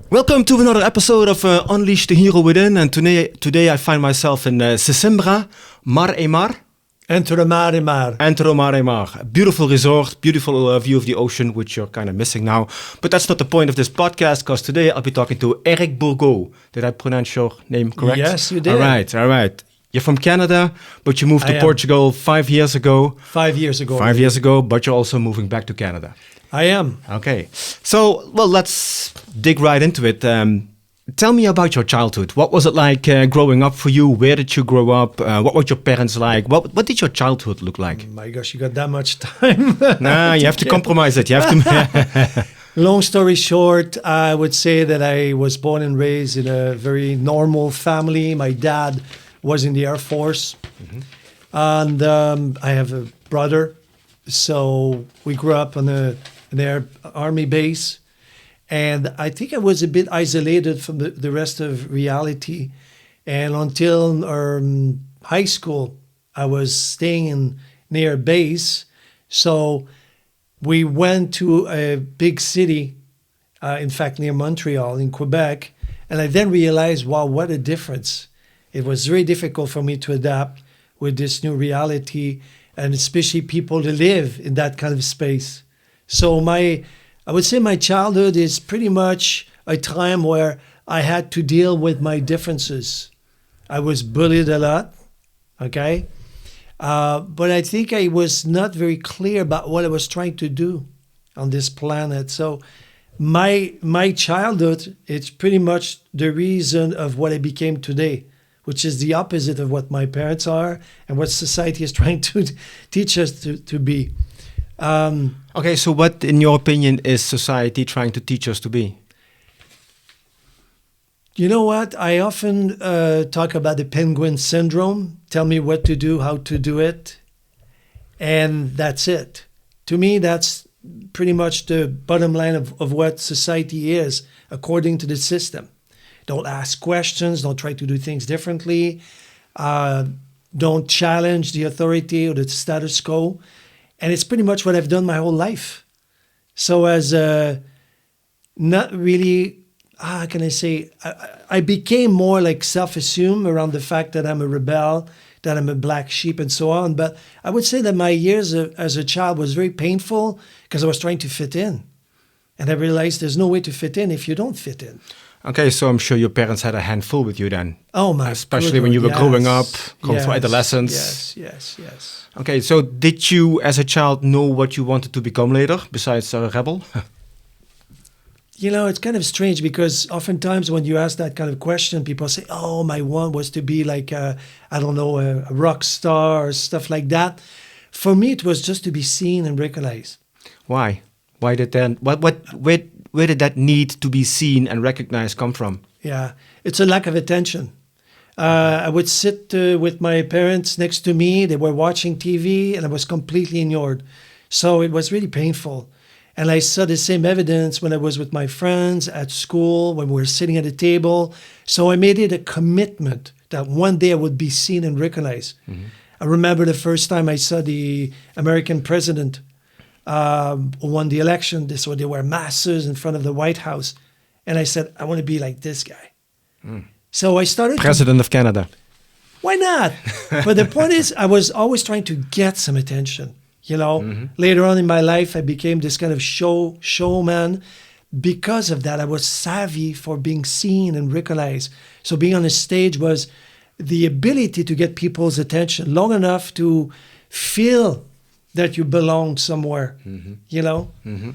Welcome to another episode of Unleash the Hero Within, and today I find myself in Sesimbra, Mar e Mar. Entro mare mar. Entro Mare Mar. A beautiful resort, beautiful view of the ocean, which you're kind of missing now. But that's not the point of this podcast, because today I'll be talking to Eric Bourgault. Did I pronounce your name correct? Yes, you did. All right. You're from Canada, but you moved to Portugal 5 years ago. 5 years ago. 5 years ago, but you're also moving back to Canada. I am. Okay. So, well, let's dig right into it. Tell me about your childhood. What was it like growing up for you? Where did you grow up? What were your parents like? What did your childhood look like? My gosh, you got that much time. Nah, you have to compromise it. You have to. Long story short, I would say that I was born and raised in a very normal family. My dad was in the Air Force. Mm-hmm. And I have a brother. So we grew up on an army base. And I think I was a bit isolated from the rest of reality. And until high school, I was staying near base. So we went to a big city, in fact, near Montreal in Quebec. And I then realized, wow, what a difference. It was very difficult for me to adapt with this new reality, and especially people to live in that kind of space. So I would say my childhood is pretty much a time where I had to deal with my differences. I was bullied a lot, okay? But I think I was not very clear about what I was trying to do on this planet. So my childhood, it's pretty much the reason of what I became today, which is the opposite of what my parents are and what society is trying to teach us to be. Okay, so what, in your opinion, is society trying to teach us to be? You know what? I often talk about the penguin syndrome. Tell me what to do, how to do it, and that's it. To me, that's pretty much the bottom line of what society is, according to the system. Don't ask questions, don't try to do things differently, don't challenge the authority or the status quo. And it's pretty much what I've done my whole life. So as not really, how can I say, I became more like self-assumed around the fact that I'm a rebel, that I'm a black sheep and so on. But I would say that my years as a child was very painful because I was trying to fit in. And I realized there's no way to fit in if you don't fit in. Okay, so I'm sure your parents had a handful with you then. Oh my! Especially when you were growing up, going through adolescence. Yes. Okay, so did you, as a child, know what you wanted to become later, besides a rebel? You know, it's kind of strange because oftentimes when you ask that kind of question, people say, "Oh, my one was to be like a rock star or stuff like that." For me, it was just to be seen and recognized. Why? Why did then? Where did that need to be seen and recognized come from? Yeah, it's a lack of attention. I would sit with my parents next to me. They were watching TV and I was completely ignored. So it was really painful. And I saw the same evidence when I was with my friends at school, when we were sitting at a table. So I made it a commitment that one day I would be seen and recognized. Mm-hmm. I remember the first time I saw the American president won the election. So there were masses in front of the White House. And I said, I want to be like this guy. Mm. So I started... President of Canada. Why not? But the point is, I was always trying to get some attention. You know, Later on in my life, I became this kind of showman. Because of that, I was savvy for being seen and recognized. So being on a stage was the ability to get people's attention long enough to feel that you belong somewhere, you know? Mm-hmm.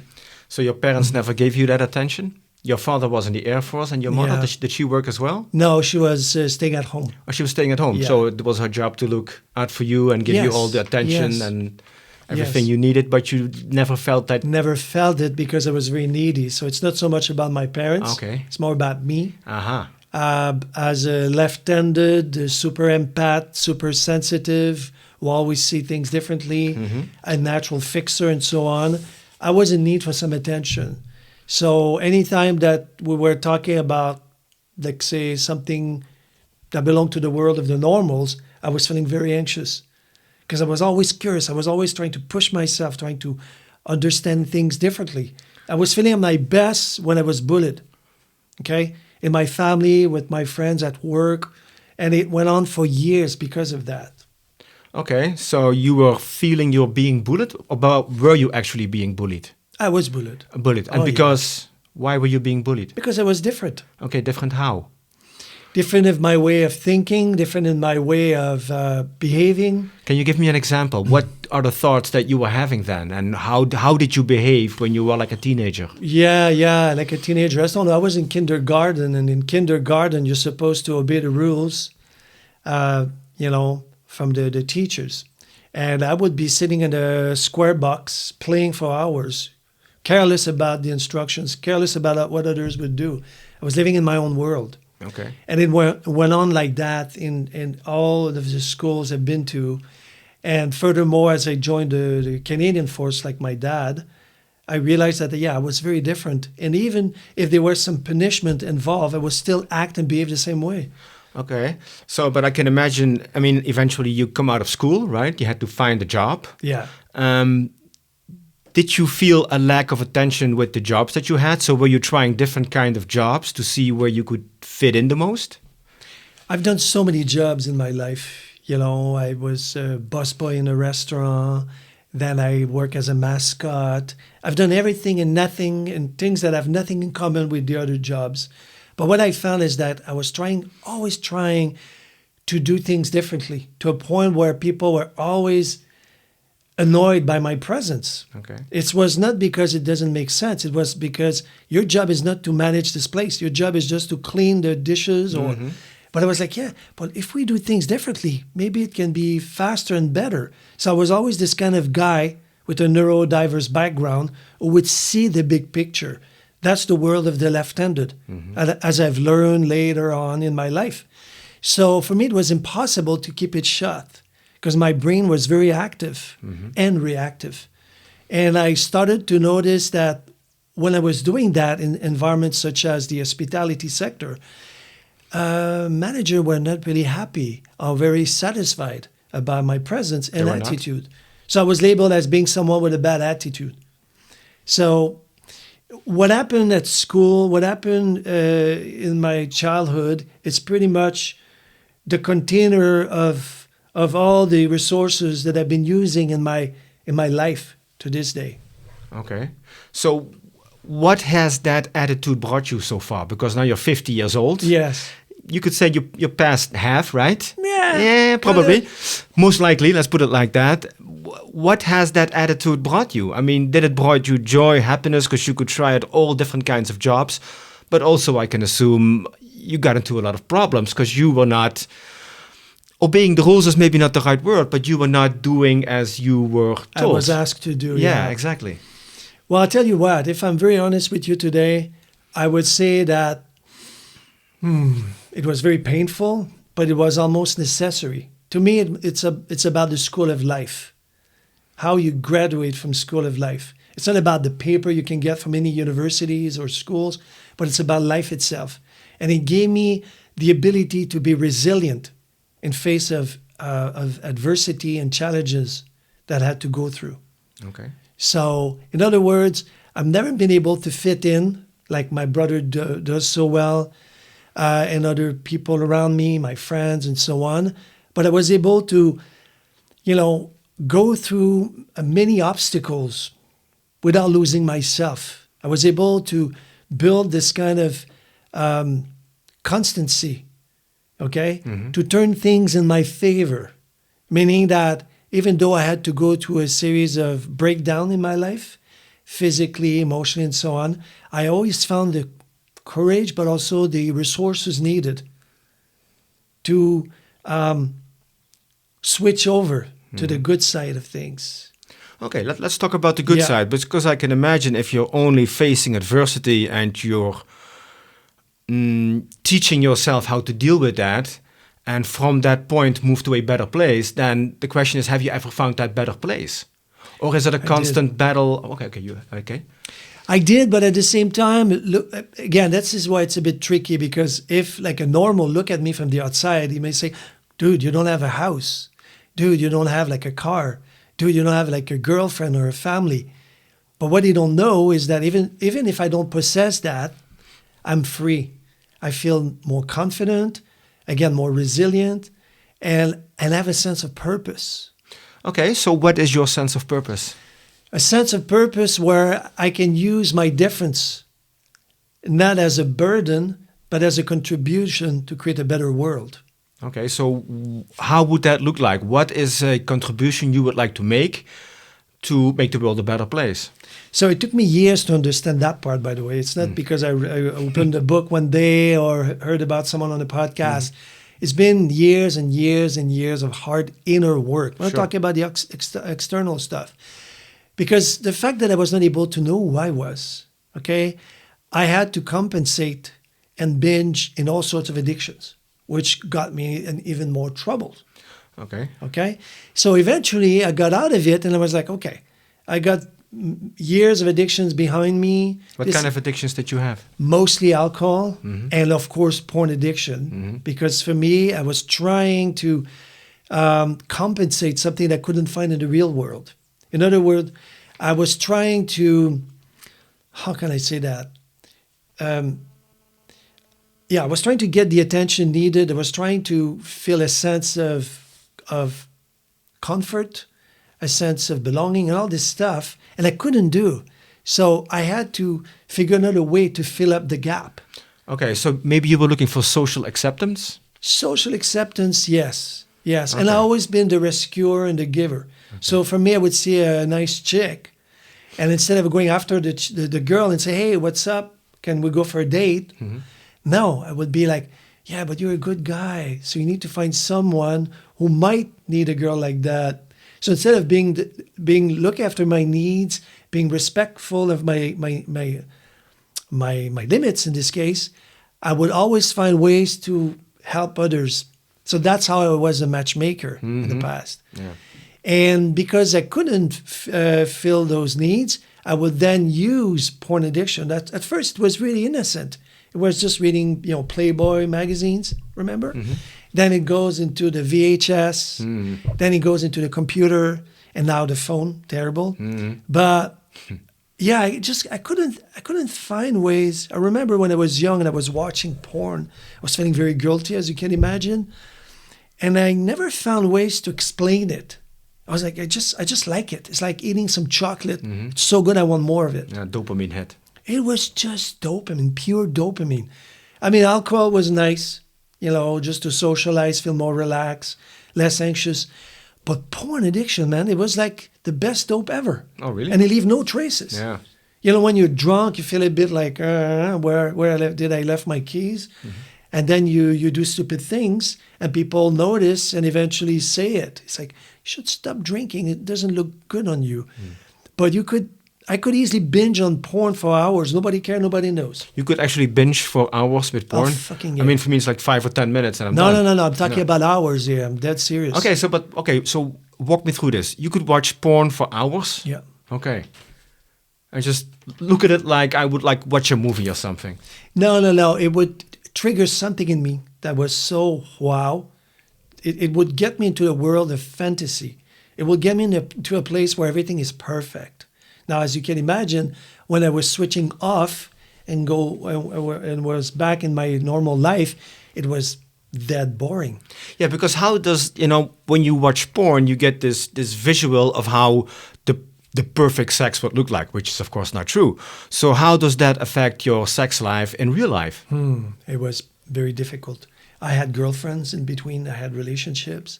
So your parents never gave you that attention? Your father was in the Air Force, and your mother, did she work as well? No, she was staying at home. Oh, she was staying at home. Yeah. So it was her job to look out for you and give you all the attention and everything you needed, but you never felt that? Never felt it because I was very needy. So it's not so much about my parents. Okay. It's more about me. Uh-huh. As a left-handed, super empath, super sensitive, who always see things differently, a natural fixer and so on, I was in need for some attention. So anytime that we were talking about, like say, something that belonged to the world of the normals, I was feeling very anxious because I was always curious. I was always trying to push myself, trying to understand things differently. I was feeling at my best when I was bullied. okay, in my family, with my friends at work, and it went on for years because of that. Okay, so you were feeling you're being bullied, or were you actually being bullied? I was bullied. Bullied, and Oh, because why were you being bullied? Because I was different. Okay, different how? Different in my way of thinking, different in my way of behaving. Can you give me an example? What are the thoughts that you were having then, and how did you behave when you were like a teenager? Yeah, like a teenager. I don't know. I was in kindergarten, and in kindergarten, you're supposed to obey the rules, from the teachers. And I would be sitting in a square box playing for hours, careless about the instructions, careless about what others would do. I was living in my own world. Okay. And it went on like that in all of the schools I've been to. And furthermore, as I joined the Canadian force, like my dad, I realized that, I was very different. And even if there was some punishment involved, I would still act and behave the same way. Okay. So, but I can imagine, eventually you come out of school, right? You had to find a job. Yeah. Did you feel a lack of attention with the jobs that you had? So were you trying different kind of jobs to see where you could fit in the most? I've done so many jobs in my life. I was a busboy in a restaurant. Then I work as a mascot. I've done everything and nothing, and things that have nothing in common with the other jobs. But what I found is that I was always trying to do things differently, to a point where people were always annoyed by my presence. Okay. It was not because it doesn't make sense. It was because your job is not to manage this place. Your job is just to clean the dishes. But I was like, but if we do things differently, maybe it can be faster and better. So I was always this kind of guy with a neurodiverse background who would see the big picture. That's the world of the left-handed, as I've learned later on in my life. So for me, it was impossible to keep it shut, because my brain was very active and reactive. And I started to notice that when I was doing that in environments such as the hospitality sector, managers were not really happy or very satisfied about my presence and attitude. So I was labeled as being someone with a bad attitude. So what happened at school, what happened in my childhood, it's pretty much the container of all the resources that I've been using in my life to this day. Okay. So what has that attitude brought you so far? Because now you're 50 years old. Yes. You could say you're past half, right? Yeah. Probably. Most likely, let's put it like that. What has that attitude brought you? Did it brought you joy, happiness, because you could try out all different kinds of jobs? But also, I can assume you got into a lot of problems because you were not obeying the rules is maybe not the right word, but you were not doing as you were told. I was asked to do. Yeah, exactly. Well, I'll tell you what, if I'm very honest with you today, I would say that it was very painful, but it was almost necessary. To me, it's about the school of life, how you graduate from school of life. It's not about the paper you can get from any universities or schools, but it's about life itself. And it gave me the ability to be resilient in face of adversity and challenges that I had to go through. Okay. So, in other words, I've never been able to fit in like my brother does so well, and other people around me, my friends and so on. But I was able to, go through many obstacles without losing myself. I was able to build this kind of constancy, to turn things in my favor, meaning that even though I had to go through a series of breakdown in my life, physically, emotionally, and so on, I always found the courage, but also the resources needed to switch over to the good side of things. Okay, let's talk about the good side, because I can imagine if you're only facing adversity and you're teaching yourself how to deal with that, and from that point move to a better place, then the question is, have you ever found that better place? Or is it a constant battle? Okay. I did, but at the same time, look, again, this is why it's a bit tricky, because if like a normal look at me from the outside, he may say, dude, you don't have a house. Dude, you don't have like a car. Dude, you don't have like a girlfriend or a family. But what they don't know is that even if I don't possess that, I'm free. I feel more confident, again, more resilient, and have a sense of purpose. Okay, so what is your sense of purpose? A sense of purpose where I can use my difference not as a burden, but as a contribution to create a better world. Okay, so how would that look like? What is a contribution you would like to make the world a better place? So it took me years to understand that part, by the way. It's not because I opened a book one day or heard about someone on a podcast. It's been years and years and years of hard inner work. I'm not talking about the external stuff. Because the fact that I was not able to know who I was, okay, I had to compensate and binge in all sorts of addictions, which got me in even more trouble. Okay. So eventually I got out of it and I was like, okay, I got years of addictions behind me. What kind of addictions did you have? Mostly alcohol and, of course, porn addiction. Because for me, I was trying to compensate something I couldn't find in the real world. In other words, I was trying to, how can I say that? I was trying to get the attention needed. I was trying to feel a sense of comfort, a sense of belonging, and all this stuff, and I couldn't do. So I had to figure another way to fill up the gap. Okay, so maybe you were looking for social acceptance? Social acceptance, yes. Okay. And I've always been the rescuer and the giver. Okay. So for me, I would see a nice chick, and instead of going after the girl and say, hey, what's up? Can we go for a date? No, I would be like, yeah, but you're a good guy. So you need to find someone who might need a girl like that. So instead of being look after my needs, being respectful of my limits in this case, I would always find ways to help others. So that's how I was a matchmaker in the past. Yeah. And because I couldn't fill those needs, I would then use porn addiction. That at first it was really innocent. It was just reading, Playboy magazines, remember? Then it goes into the VHS. Then it goes into the computer, and now the phone. Terrible. But yeah, I couldn't find ways. I remember when I was young and I was watching porn, I was feeling very guilty, as you can imagine, and I never found ways to explain it. I was like, I just like it. It's like eating some chocolate. It's so good, I want more of it. Yeah, dopamine hit. It was just dopamine, pure dopamine. I mean, alcohol was nice, just to socialize, feel more relaxed, less anxious. But porn addiction, man, it was like the best dope ever. Oh, really? And it leave no traces. Yeah. When you're drunk, you feel a bit like, where did I left my keys? And then you do stupid things, and people notice and eventually say it. It's like, you should stop drinking. It doesn't look good on you. But I could easily binge on porn for hours. Nobody cares. Nobody knows. You could actually binge for hours with porn? Oh, fucking yeah. I mean, for me, it's like 5 or 10 minutes and I'm done. No. I'm talking about hours here. I'm dead serious. Okay, so walk me through this. You could watch porn for hours? Yeah. Okay. I just look at it like I would like watch a movie or something. No. It would trigger something in me that was so wow. It would get me into a world of fantasy. It would get me into a place where everything is perfect. Now, as you can imagine, when I was switching off and was back in my normal life, it was that boring. Yeah, because how does, when you watch porn, you get this visual of how the perfect sex would look like, which is of course not true. So how does that affect your sex life in real life? It was very difficult. I had girlfriends in between, I had relationships,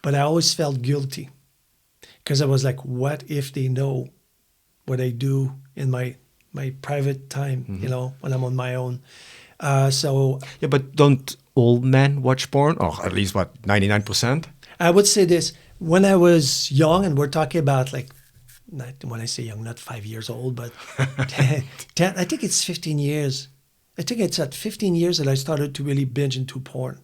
but I always felt guilty because I was like, what if they know what I do in my private time, when I'm on my own. Yeah, but don't all men watch porn? Or at least, 99%? I would say this. When I was young, and we're talking about when I say young, not 5 years old, but 10, I think it's 15 years. I think it's at 15 years that I started to really binge into porn.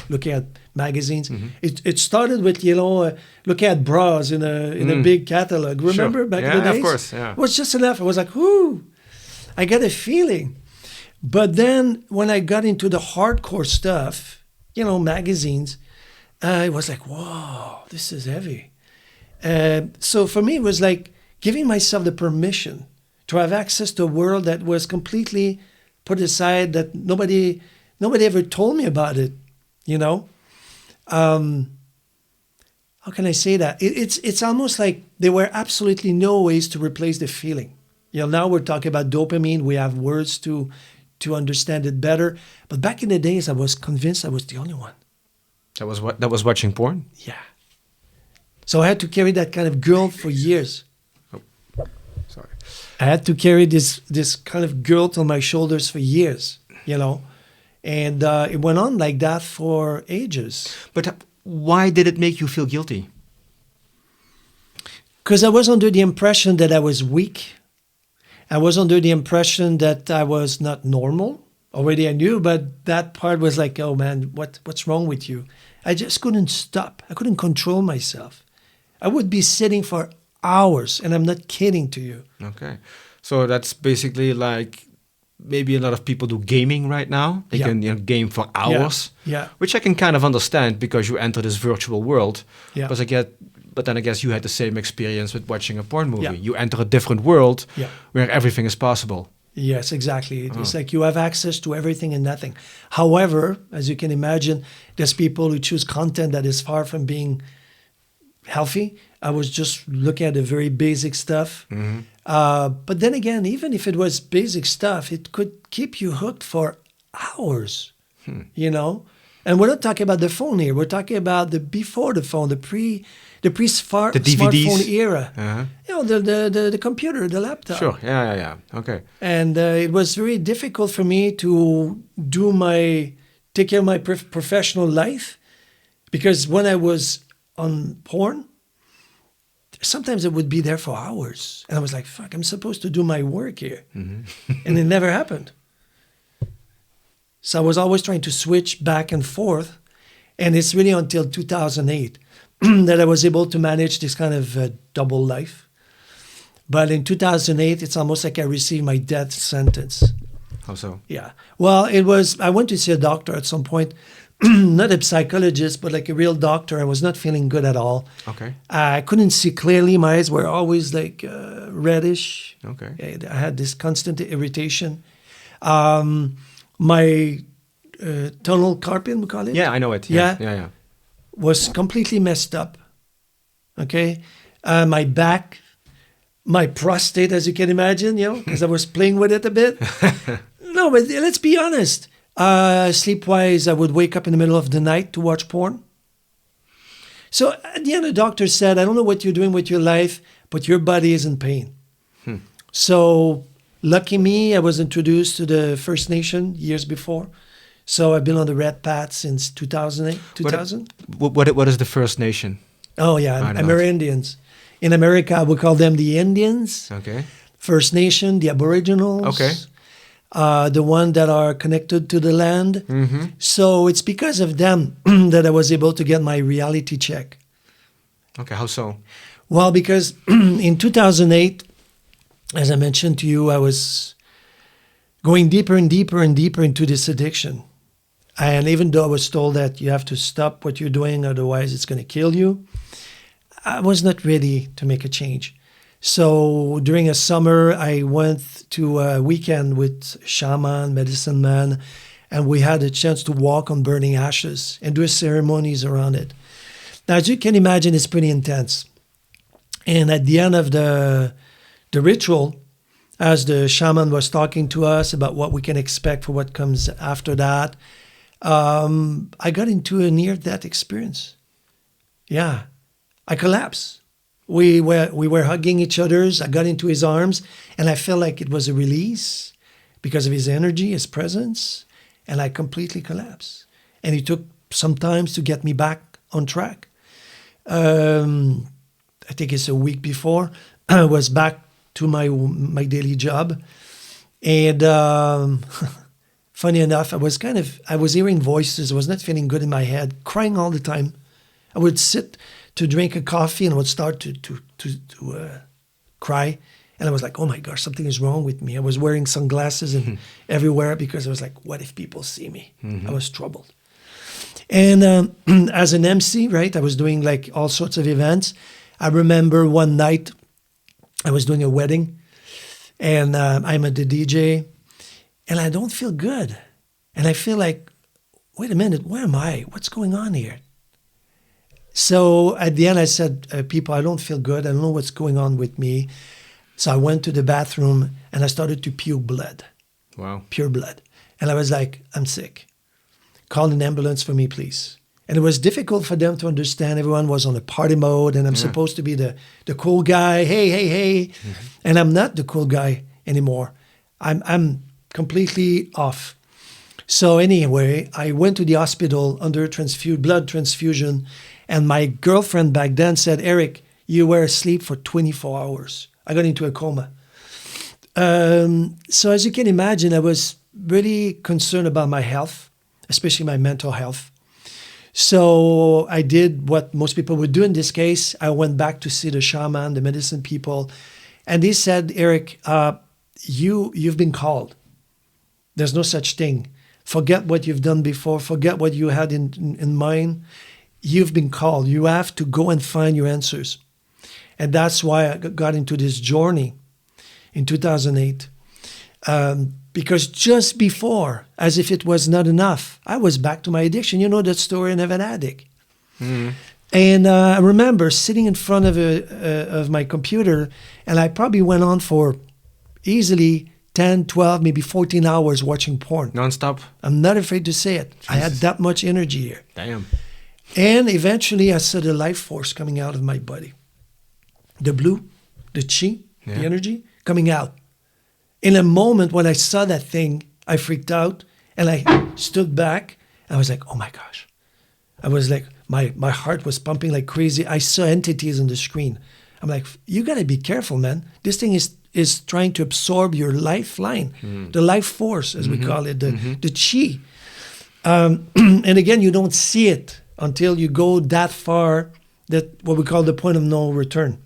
Looking at magazines. It started with, looking at bras in a big catalog. Remember back in the days? Yeah, of course. Yeah. It was just enough. I was like, whoo, I got a feeling. But then when I got into the hardcore stuff, magazines, it was like, whoa, this is heavy. So for me, it was like giving myself the permission to have access to a world that was completely put aside that nobody ever told me about it, you know. How can I say that? It's almost like there were absolutely no ways to replace the feeling. You know, now we're talking about dopamine. We have words to understand it better. But back in the days, I was convinced I was the only one. That was watching porn? Yeah. So I had to carry that kind of guilt for years. Oh, sorry. I had to carry this kind of guilt on my shoulders for years, you know. And it went on like that for ages. But why did it make you feel guilty? Because I was under the impression that I was weak. I was under the impression that I was not normal. Already I knew, but that part was like, oh man, what's wrong with you? I just couldn't stop. I couldn't control myself. I would be sitting for hours, and I'm not kidding to you. Okay. So that's basically like maybe a lot of people do gaming right now. They can game for hours, which I can kind of understand because you enter this virtual world. Yeah. But then I guess you had the same experience with watching a porn movie. Yeah. You enter a different world where everything is possible. Yes, exactly. It's like you have access to everything and nothing. However, as you can imagine, there's people who choose content that is far from being healthy. I was just looking at the very basic stuff. Mm-hmm. But then again, even if it was basic stuff, it could keep you hooked for hours, you know? And we're not talking about the phone here. We're talking about the before the phone, the smartphone era. Uh-huh. You know, the computer, the laptop. Sure. Yeah. Okay. And it was very difficult for me to take care of my professional life, because when I was on porn, sometimes it would be there for hours. And I was like, fuck, I'm supposed to do my work here. Mm-hmm. And it never happened. So I was always trying to switch back and forth. And it's really until 2008 that I was able to manage this kind of double life. But in 2008, it's almost like I received my death sentence. How so? Yeah. Well, I went to see a doctor at some point. Not a psychologist, but like a real doctor. I was not feeling good at all. Okay. I couldn't see clearly. My eyes were always like reddish. Okay. I had this constant irritation. My tunnel carpet, we call it? Yeah, I know it. Yeah. Was completely messed up. Okay. My back, my prostate, as you can imagine, you know, because I was playing with it a bit. No, but let's be honest. Sleep-wise, I would wake up in the middle of the night to watch porn. So at the end, the doctor said, I don't know what you're doing with your life, but your body is in pain. So lucky me, I was introduced to the First Nation years before. So I've been on the Red Path since 2008, 2000. What is the First Nation? Oh, yeah, Amerindians. In America, we call them the Indians. Okay. First Nation, the Aboriginals. Okay. The one that are connected to the land. Mm-hmm. So it's because of them that I was able to get my reality check. Okay, how so? Well, because in 2008, as I mentioned to you, I was going deeper and deeper and deeper into this addiction. And even though I was told that you have to stop what you're doing, otherwise it's going to kill you, I was not ready to make a change. So during a summer, I went to a weekend with shaman, medicine man, and we had a chance to walk on burning ashes and do ceremonies around it. Now, as you can imagine, it's pretty intense. And at the end of the ritual, as the shaman was talking to us about what we can expect for what comes after that, I got into a near-death experience. Yeah, I collapsed. We were hugging each other. I got into his arms, and I felt like it was a release because of his energy, his presence, and I completely collapsed. And it took some time to get me back on track. I think it's a week before I was back to my daily job, and funny enough, I was hearing voices. I was not feeling good in my head, crying all the time. I would sit to drink a coffee and would start to cry. And I was like, oh my gosh, something is wrong with me. I was wearing sunglasses and everywhere because I was like, what if people see me? Mm-hmm. I was troubled. And as an MC, right, I was doing like all sorts of events. I remember one night I was doing a wedding and I'm at the DJ. and I don't feel good. And I feel like, wait a minute, where am I? What's going on here? So at the end, I said, people, I don't feel good. I don't know what's going on with me. So I went to the bathroom and I started to puke blood. Wow. Pure blood. And I was like, I'm sick. Call an ambulance for me, please. And it was difficult for them to understand. Everyone was on a party mode and I'm supposed to be the cool guy. Hey, hey, hey. Mm-hmm. And I'm not the cool guy anymore. I'm completely off. So anyway, I went to the hospital under blood transfusion. And my girlfriend back then said, Eric, you were asleep for 24 hours. I got into a coma. So as you can imagine, I was really concerned about my health, especially my mental health. So I did what most people would do in this case. I went back to see the shaman, the medicine people. And they said, Eric, you've been called. There's no such thing. Forget what you've done before. Forget what you had in mind. You've been called. You have to go and find your answers. And that's why I got into this journey in 2008. Because just before, as if it was not enough, I was back to my addiction. You know that story of an addict. Mm. And I remember sitting in front of my computer, and I probably went on for easily 10, 12, maybe 14 hours watching porn. Non-stop? I'm not afraid to say it. Jesus. I had that much energy here. Damn. And eventually I saw the life force coming out of my body. The blue, the chi, the energy coming out. In a moment when I saw that thing, I freaked out and I stood back. I was like, oh my gosh. I was like, my heart was pumping like crazy. I saw entities on the screen. I'm like, you got to be careful, man. This thing is trying to absorb your lifeline, the life force, as we call it, the chi. And again, you don't see it until you go that far, that what we call the point of no return.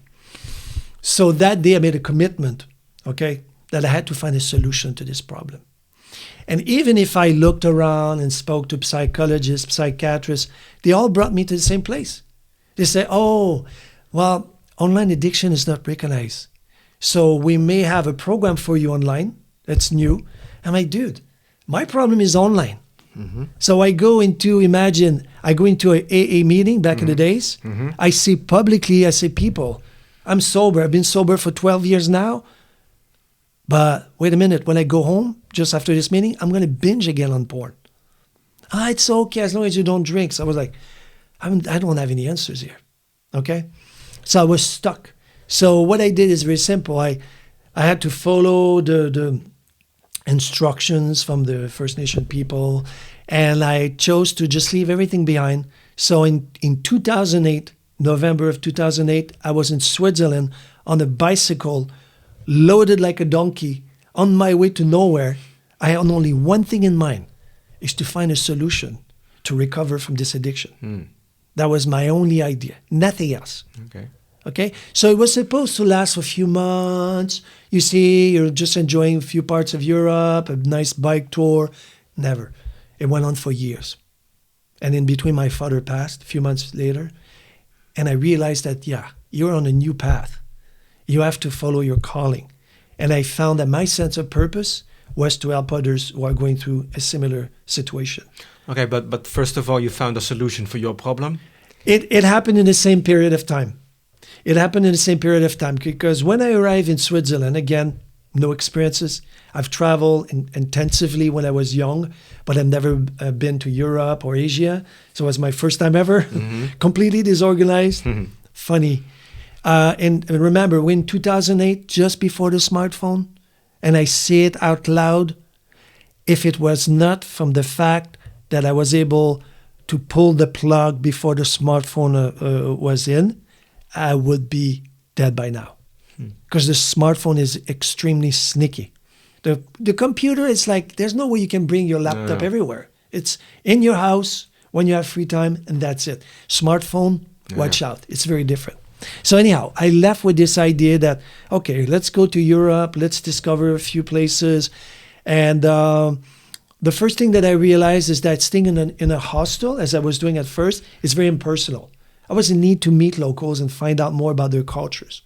So that day I made a commitment, okay, that I had to find a solution to this problem. And even if I looked around and spoke to psychologists, psychiatrists, they all brought me to the same place. They say, oh, well, online addiction is not recognized. So we may have a program for you online that's new. I'm like, dude, my problem is online. Mm-hmm. So I go into a AA meeting back in the days. Mm-hmm. I say people, I'm sober. I've been sober for 12 years now. But wait a minute, when I go home, just after this meeting, I'm going to binge again on porn. It's okay as long as you don't drink. So I was like, I don't have any answers here. Okay? So I was stuck. So what I did is very simple. I had to follow the instructions from the First Nation people, and I chose to just leave everything behind. So in 2008, November of 2008, I was in Switzerland on a bicycle, loaded like a donkey, on my way to nowhere. I had only one thing in mind, is to find a solution to recover from this addiction. That was my only idea, nothing else. Okay, so it was supposed to last for a few months. You see, you're just enjoying a few parts of Europe, a nice bike tour. Never. It went on for years. And in between, my father passed a few months later. And I realized that, you're on a new path. You have to follow your calling. And I found that my sense of purpose was to help others who are going through a similar situation. Okay, but first of all, you found a solution for your problem? It happened in the same period of time. Because when I arrived in Switzerland, again, no experiences. I've traveled intensively when I was young, but I've never been to Europe or Asia. So it was my first time ever, completely disorganized. Funny. And remember, in 2008, just before the smartphone, and I say it out loud, if it was not from the fact that I was able to pull the plug before the smartphone was in, I would be dead by now. Because the smartphone is extremely sneaky. The computer is like, there's no way you can bring your laptop everywhere. It's in your house when you have free time, and that's it. Smartphone, watch out. It's very different. So anyhow, I left with this idea that, okay, let's go to Europe. Let's discover a few places. And the first thing that I realized is that staying in a hostel, as I was doing at first, is very impersonal. I was in need to meet locals and find out more about their cultures.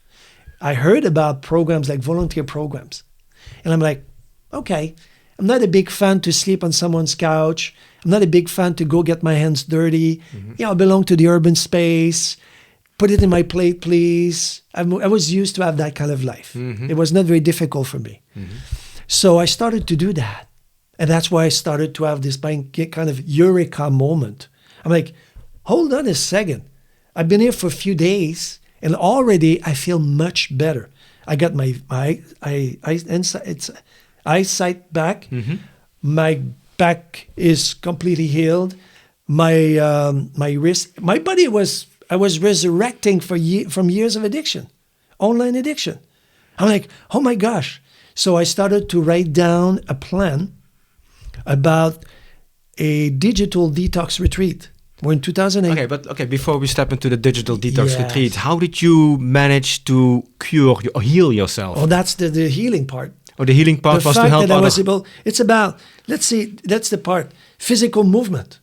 I heard about programs like volunteer programs. And I'm like, okay, I'm not a big fan to sleep on someone's couch. I'm not a big fan to go get my hands dirty. I belong to the urban space. Put it in my plate, please. I was used to have that kind of life. It was not very difficult for me. So I started to do that. And that's why I started to have this kind of eureka moment. I'm like, hold on a second. I've been here for a few days and already I feel much better. I got my eyesight back. My back is completely healed. My wrist, my body I was resurrecting from years of addiction, online addiction. I'm like, oh my gosh. So I started to write down a plan about a digital detox retreat. We're in 2008. Okay, before we step into the digital detox Yes. retreat, how did you manage to cure or heal yourself? Oh, that's the healing part. Or the healing part The was to fact help that I was others. able, it's about, let's see, that's the part, physical movement.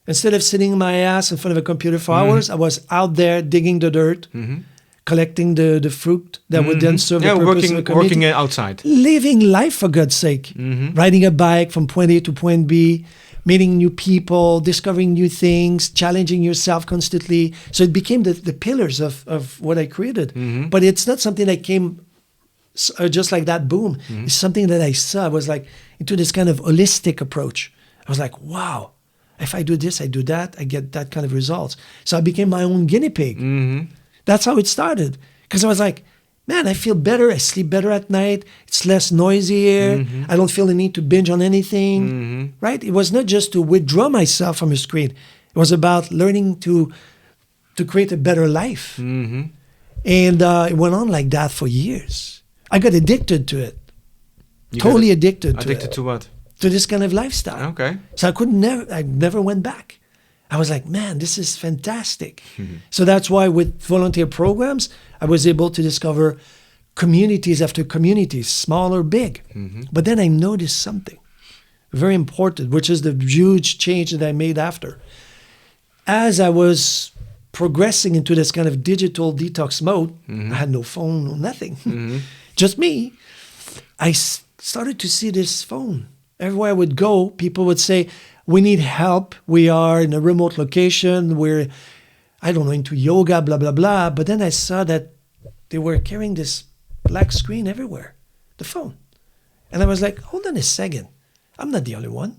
Instead of sitting my ass in front of a computer for hours, I was out there digging the dirt, collecting the fruit that would then serve the purpose of the community. working outside. Living life, for God's sake. Riding a bike from point A to point B, meeting new people, discovering new things, challenging yourself constantly. So it became the pillars of what I created. But it's not something that came just like that, boom. It's something that I saw. I was like into this kind of holistic approach. I was like, wow, if I do this, I do that, I get that kind of results. So I became my own guinea pig. That's how it started. Because I was like, man, I feel better. I sleep better at night. It's less noisy here. I don't feel the need to binge on anything. Right? It was not just to withdraw myself from a screen. It was about learning to create a better life. And it went on like that for years. I got addicted to it. Totally addicted to it. Addicted to what? To this kind of lifestyle. Okay. So I never went back. I was like, man, this is fantastic. So that's why with volunteer programs, I was able to discover communities after communities, small or big. But then I noticed something very important, which is the huge change that I made after. As I was progressing into this kind of digital detox mode, I had no phone, no nothing, just me. I started to see this phone. Everywhere I would go, people would say, we need help. We are in a remote location. We're, I don't know, into yoga, blah, blah, blah. But then I saw that they were carrying this black screen everywhere, the phone. And I was like, hold on a second. I'm not the only one.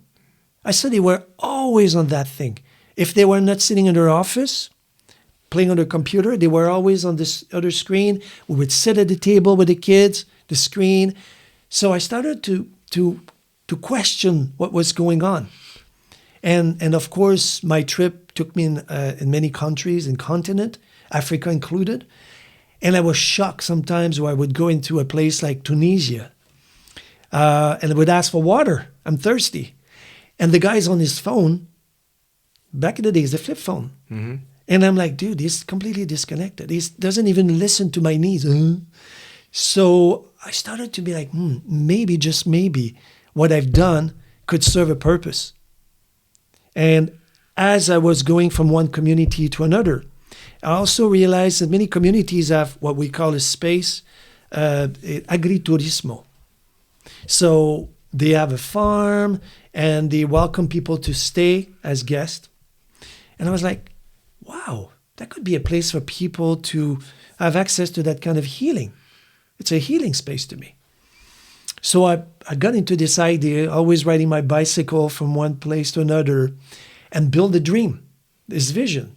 I saw they were always on that thing. If they were not sitting in their office, playing on their computer, they were always on this other screen. We would sit at the table with the kids, the screen. So I started to question what was going on. And of course, my trip took me in many countries and continent, Africa included. And I was shocked sometimes where I would go into a place like Tunisia and I would ask for water. I'm thirsty. And the guy's on his phone. Back in the days, the flip phone. And I'm like, dude, he's completely disconnected. He doesn't even listen to my needs. So I started to be like, maybe, just maybe, what I've done could serve a purpose. And as I was going from one community to another, I also realized that many communities have what we call a space, agriturismo. So they have a farm and they welcome people to stay as guests. And I was like, wow, that could be a place for people to have access to that kind of healing. It's a healing space to me. So I got into this idea, always riding my bicycle from one place to another and build a dream, this vision.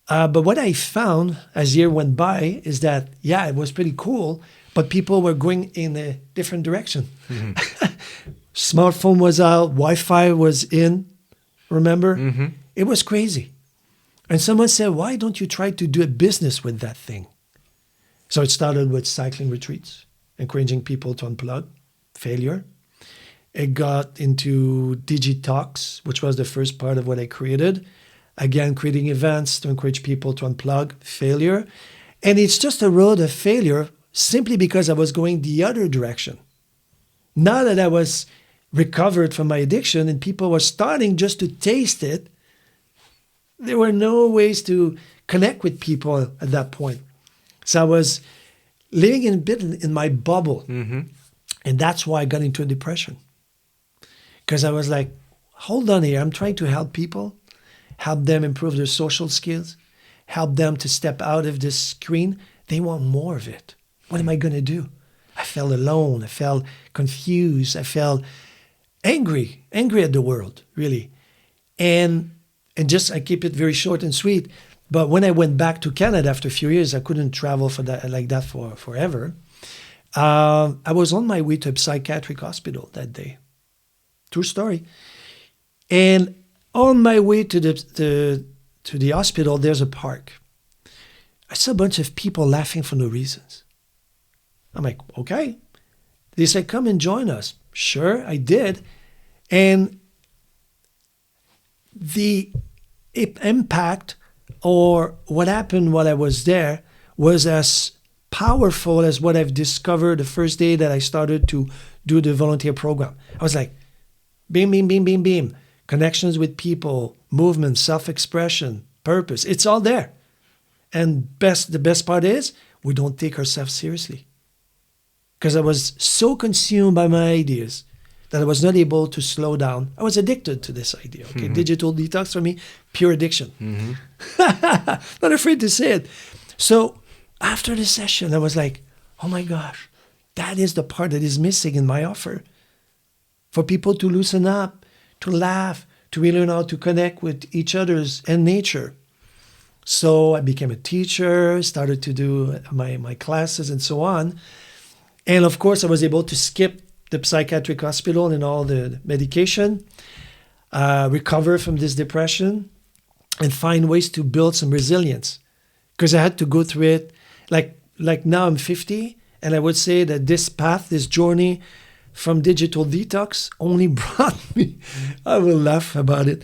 But what I found as year went by is that, yeah, it was pretty cool, but people were going in a different direction. Smartphone was out, Wi-Fi was in, remember? It was crazy. And someone said, why don't you try to do a business with that thing? So it started with cycling retreats, encouraging people to unplug, failure. It got into Digitalks, which was the first part of what I created. Again, creating events to encourage people to unplug, failure. And it's just a road of failure simply because I was going the other direction. Now that I was recovered from my addiction and people were starting just to taste it, there were no ways to connect with people at that point. So I was living in a bit in my bubble. And that's why I got into a depression. because I was like, hold on here. I'm trying to help people, help them improve their social skills, help them to step out of this screen. They want more of it. What am I going to do? I felt alone. I felt confused. I felt angry at the world, really. And just, I keep it very short and sweet. But when I went back to Canada after a few years, I couldn't travel for forever. I was on my way to a psychiatric hospital that day. True story. And on my way to the hospital, there's a park. I saw a bunch of people laughing for no reasons. I'm like, okay. They said, come and join us. Sure, I did. And the impact or what happened while I was there was as powerful as what I've discovered the first day that I started to do the volunteer program. I was like, beam, beam, beam, beam, beam. Connections with people, movement, self-expression, purpose. It's all there. And the best part is we don't take ourselves seriously. Because I was so consumed by my ideas that I was not able to slow down. I was addicted to this idea. Okay, digital detox for me, pure addiction. Not afraid to say it. So after the session, I was like, oh my gosh, that is the part that is missing in my offer. For people to loosen up, to laugh, to really learn how to connect with each other's and nature. So I became a teacher, started to do my classes and so on. And of course, I was able to skip the psychiatric hospital and all the medication, recover from this depression, and find ways to build some resilience. Because I had to go through it. Like now I'm 50, and I would say that this path, this journey from digital detox only brought me, I will laugh about it.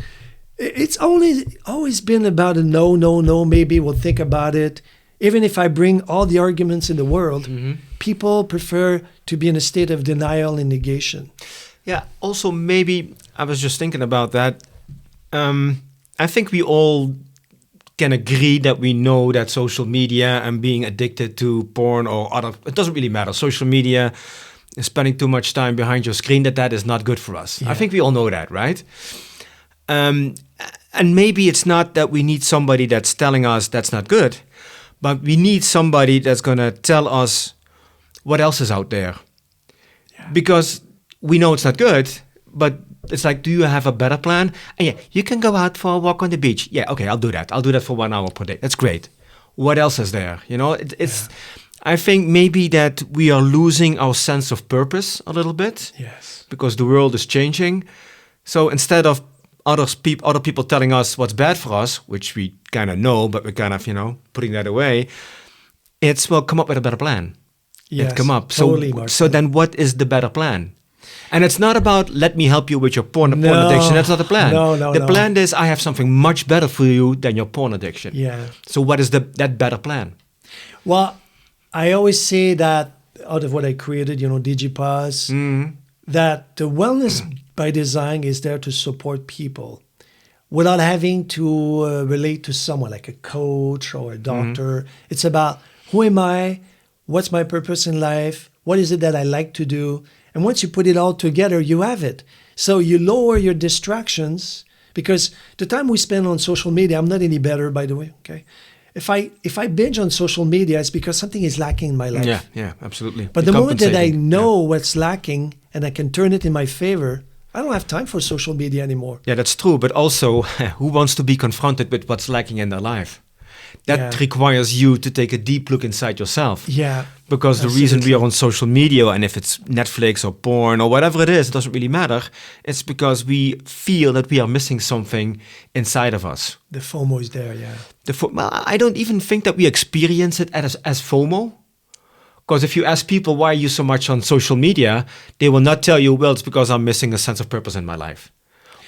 It's always been about a no, maybe we'll think about it. Even if I bring all the arguments in the world, people prefer to be in a state of denial and negation. Yeah, also maybe, I was just thinking about that. I think we all can agree that we know that social media and being addicted to porn or other, it doesn't really matter. Social media, spending too much time behind your screen, that is not good for us. Yeah. I think we all know that, right? And maybe it's not that we need somebody that's telling us that's not good, but we need somebody that's going to tell us what else is out there. Yeah. Because we know it's not good, but it's like, do you have a better plan? And yeah, you can go out for a walk on the beach. Yeah, okay, I'll do that. I'll do that for 1 hour per day. That's great. What else is there? You know, it's. Yeah. I think maybe that we are losing our sense of purpose a little bit. Yes. Because the world is changing. So instead of other people telling us what's bad for us, which we kind of know, but we're kind of, putting that away, it's, well, come up with a better plan. Yes, come up. Totally, so then what is the better plan? And it's not about, let me help you with your porn addiction. That's not the plan. No. The plan is, I have something much better for you than your porn addiction. Yeah. So what is that better plan? Well, I always say that out of what I created, DigiPause, that the wellness by design is there to support people without having to relate to someone like a coach or a doctor. It's about, who am I? What's my purpose in life? What is it that I like to do? And once you put it all together, you have it. So you lower your distractions, because the time we spend on social media, I'm not any better, by the way, okay? If I binge on social media, it's because something is lacking in my life. Yeah, absolutely. But the moment that I know what's lacking and I can turn it in my favor, I don't have time for social media anymore. Yeah, that's true. But also, who wants to be confronted with what's lacking in their life? That requires you to take a deep look inside yourself. Yeah. Because the reason we are on social media, and if it's Netflix or porn or whatever it is, it doesn't really matter. It's because we feel that we are missing something inside of us. The FOMO is there, yeah. Well, I don't even think that we experience it as FOMO. Because if you ask people, why are you so much on social media? They will not tell you, well, it's because I'm missing a sense of purpose in my life.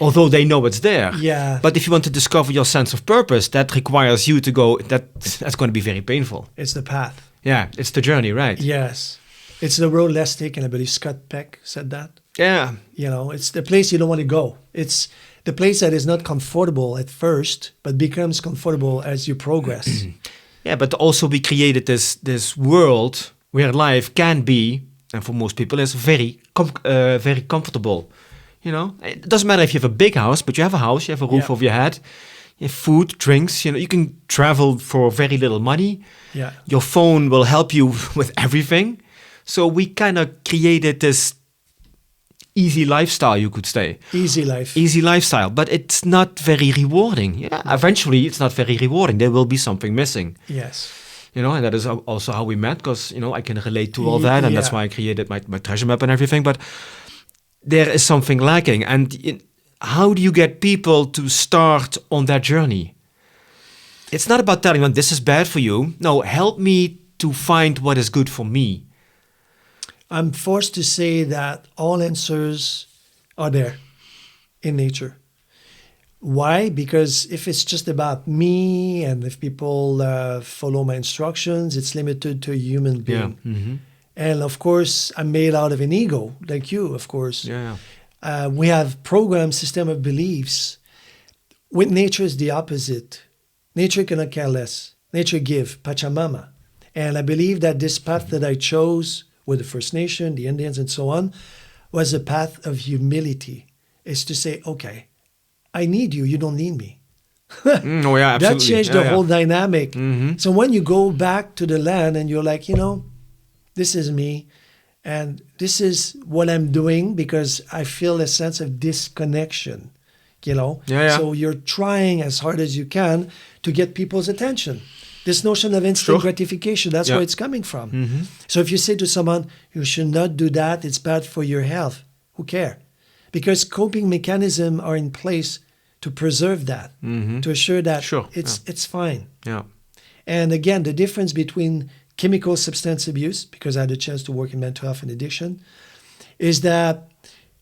Although they know it's there. Yeah. But if you want to discover your sense of purpose, that requires you to go, that's going to be very painful. It's the path. Yeah, it's the journey, right? Yes. It's the road less taken. I believe Scott Peck said that. Yeah. It's the place you don't want to go. It's the place that is not comfortable at first, but becomes comfortable as you progress. Yeah, but also we created this world where life can be, and for most people, is very comfortable. You know, it doesn't matter if you have a big house, but you have a house, you have a roof Yeah. over your head, you have food, drinks. You know, you can travel for very little money. Yeah. Your phone will help you with everything. So we kind of created this easy lifestyle, you could say. Easy life. Easy lifestyle, but it's not very rewarding. Yeah, eventually it's not very rewarding. There will be something missing. Yes. You know, and that is also how we met, because, you know, I can relate to all that, and that's Yeah. why I created my treasure map and everything. But there is something lacking. And how do you get people to start on that journey? It's not about telling them this is bad for you. No, help me to find what is good for me. I'm forced to say that all answers are there in nature. Why? Because if it's just about me and if people follow my instructions, it's limited to a human being. Yeah. Mm-hmm. And of course, I'm made out of an ego, like you, of course. Yeah. We have programmed system of beliefs. With nature is the opposite. Nature cannot care less. Nature give, Pachamama. And I believe that this path that I chose with the First Nation, the Indians, and so on, was a path of humility. It's to say, okay, I need you, you don't need me. Oh yeah, absolutely. That changed the whole dynamic. Mm-hmm. So when you go back to the land and you're like, you know, this is me, and this is what I'm doing because I feel a sense of disconnection, you know? Yeah. So you're trying as hard as you can to get people's attention. This notion of instant Sure. gratification, that's where it's coming from. Mm-hmm. So if you say to someone, you should not do that, it's bad for your health, who cares? Because coping mechanisms are in place to preserve that, to assure that it's fine. Yeah. And again, the difference between chemical substance abuse, because I had a chance to work in mental health and addiction, is that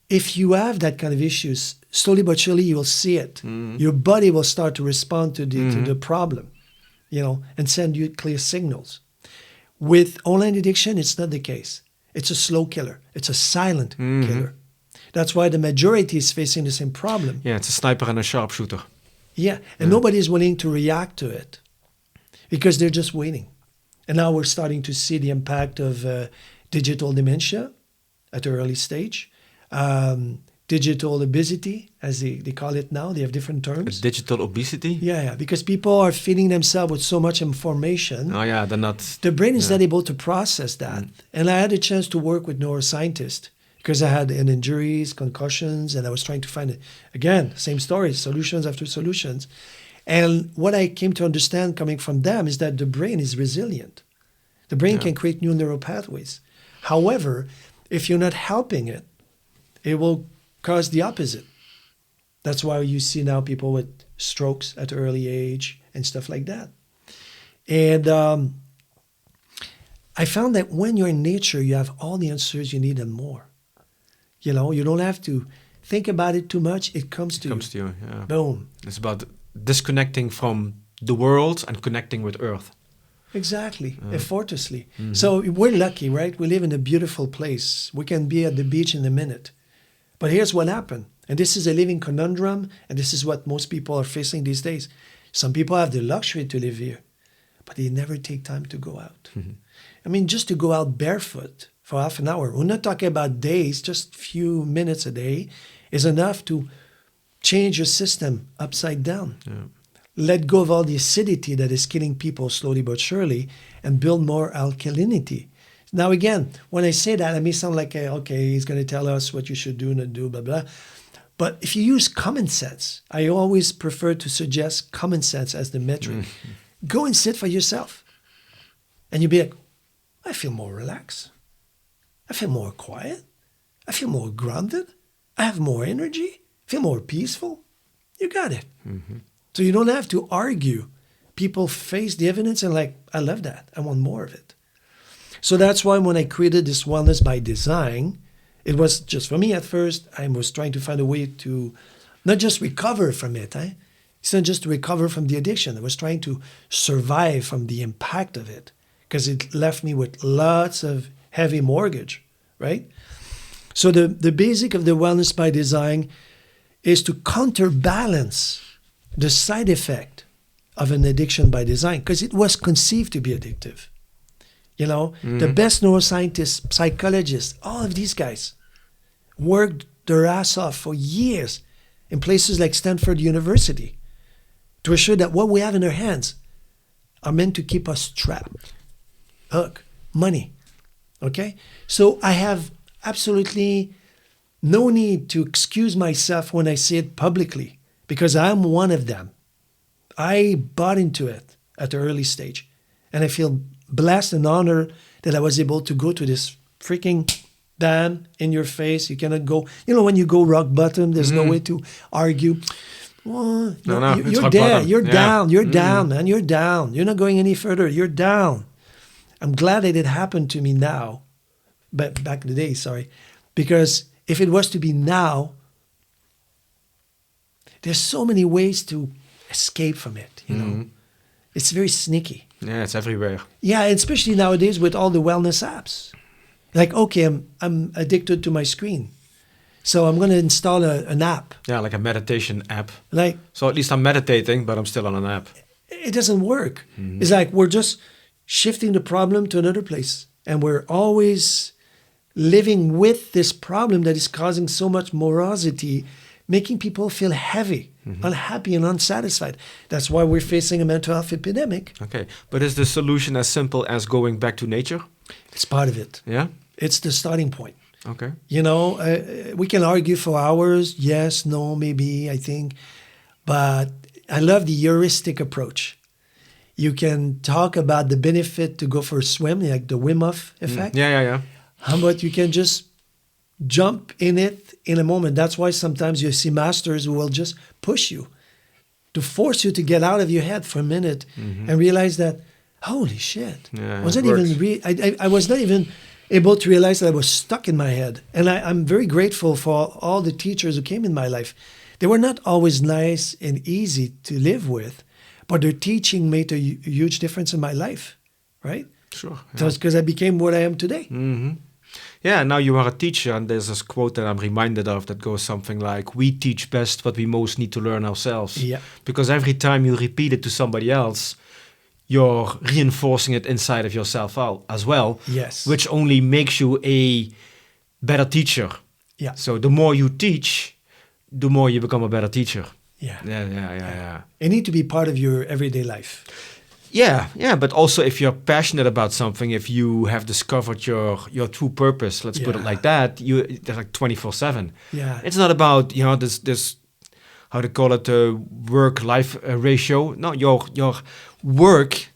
if you have that kind of issues, slowly but surely you will see it. Your body will start to respond to the problem, you know, and send you clear signals. With online addiction, it's not the case. It's a slow killer. It's a silent killer. That's why the majority is facing the same problem. Yeah, it's a sniper and a sharpshooter. Yeah, and nobody is willing to react to it because they're just waiting. And now we're starting to see the impact of digital dementia at an early stage, digital obesity, as they call it now. They have different terms. Digital obesity? Yeah, because people are feeding themselves with so much information. Oh yeah, they're not... The brain is not able to process that. And I had a chance to work with neuroscientists because I had injuries, concussions, and I was trying to find, again, same story, solutions after solutions. And what I came to understand coming from them is that the brain is resilient. The brain can create new neural pathways. However, if you're not helping it, it will cause the opposite. That's why you see now people with strokes at an early age and stuff like that. And I found that when you're in nature, you have all the answers you need and more. You know, you don't have to think about it too much. It comes to you. It comes to you, yeah. Boom. It's about disconnecting from the world and connecting with Earth. Exactly, effortlessly. So we're lucky, right? We live in a beautiful place. We can be at the beach in a minute. But here's what happened. And this is a living conundrum, and this is what most people are facing these days. Some people have the luxury to live here, but they never take time to go out. I mean, just to go out barefoot for half an hour, we're not talking about days, just a few minutes a day, is enough to change your system upside down. Yeah. Let go of all the acidity that is killing people slowly but surely and build more alkalinity. Now, again, when I say that, I may sound like, okay, he's going to tell us what you should do, not do, blah, blah. But if you use common sense, I always prefer to suggest common sense as the metric. Go and sit for yourself. And you'll be like, I feel more relaxed. I feel more quiet. I feel more grounded. I have more energy. I feel more peaceful. You got it. So you don't have to argue. People face the evidence and like, I love that. I want more of it. So that's why when I created this Wellness by Design, it was just for me at first, I was trying to find a way to not just recover from it. It's not just to recover from the addiction. I was trying to survive from the impact of it because it left me with lots of heavy mortgage, right? So the basic of the Wellness by Design is to counterbalance the side effect of an addiction by design, because it was conceived to be addictive. You know, the best neuroscientists, psychologists, all of these guys worked their ass off for years in places like Stanford University to assure that what we have in our hands are meant to keep us trapped. Look, money. Okay? So I have absolutely no need to excuse myself when I say it publicly because I'm one of them. I bought into it at an early stage. And I feel blessed and honored that I was able to go to this freaking ban in your face. You cannot go, when you go rock bottom, there's no way to argue. Well, you're dead. You're down. You're down, man. You're down. You're not going any further. You're down. I'm glad that it happened to me now, but back in the day, sorry. Because if it was to be now, there's so many ways to escape from it, It's very sneaky. Yeah, it's everywhere. Yeah, especially nowadays with all the wellness apps. Like, okay, I'm addicted to my screen. So I'm going to install an app. Yeah, like a meditation app. Like, so at least I'm meditating, but I'm still on an app. It doesn't work. It's like we're just shifting the problem to another place. And we're always living with this problem that is causing so much morosity, making people feel heavy, unhappy, and unsatisfied. That's why we're facing a mental health epidemic. Okay, but is the solution as simple as going back to nature? It's part of it. Yeah? It's the starting point. Okay. We can argue for hours. Yes, no, maybe, I think. But I love the heuristic approach. You can talk about the benefit to go for a swim, like the Wim Hof effect. Yeah. But you can just jump in it in a moment. That's why sometimes you see masters who will just push you to force you to get out of your head for a minute and realize that, holy shit, yeah, I was not even able to realize that I was stuck in my head. And I'm very grateful for all the teachers who came in my life. They were not always nice and easy to live with, but their teaching made a huge difference in my life, right? Sure. Because I became what I am today. Yeah, now you are a teacher, and there's this quote that I'm reminded of that goes something like, we teach best what we most need to learn ourselves. Yeah. Because every time you repeat it to somebody else, you're reinforcing it inside of yourself as well. Yes. Which only makes you a better teacher. Yeah. So the more you teach, the more you become a better teacher. Yeah. Yeah. It needs to be part of your everyday life. Yeah, but also if you're passionate about something, if you have discovered your true purpose, let's put it like that, they're like 24/7. Yeah. It's not about, this how to call it, work-life ratio. No, your work,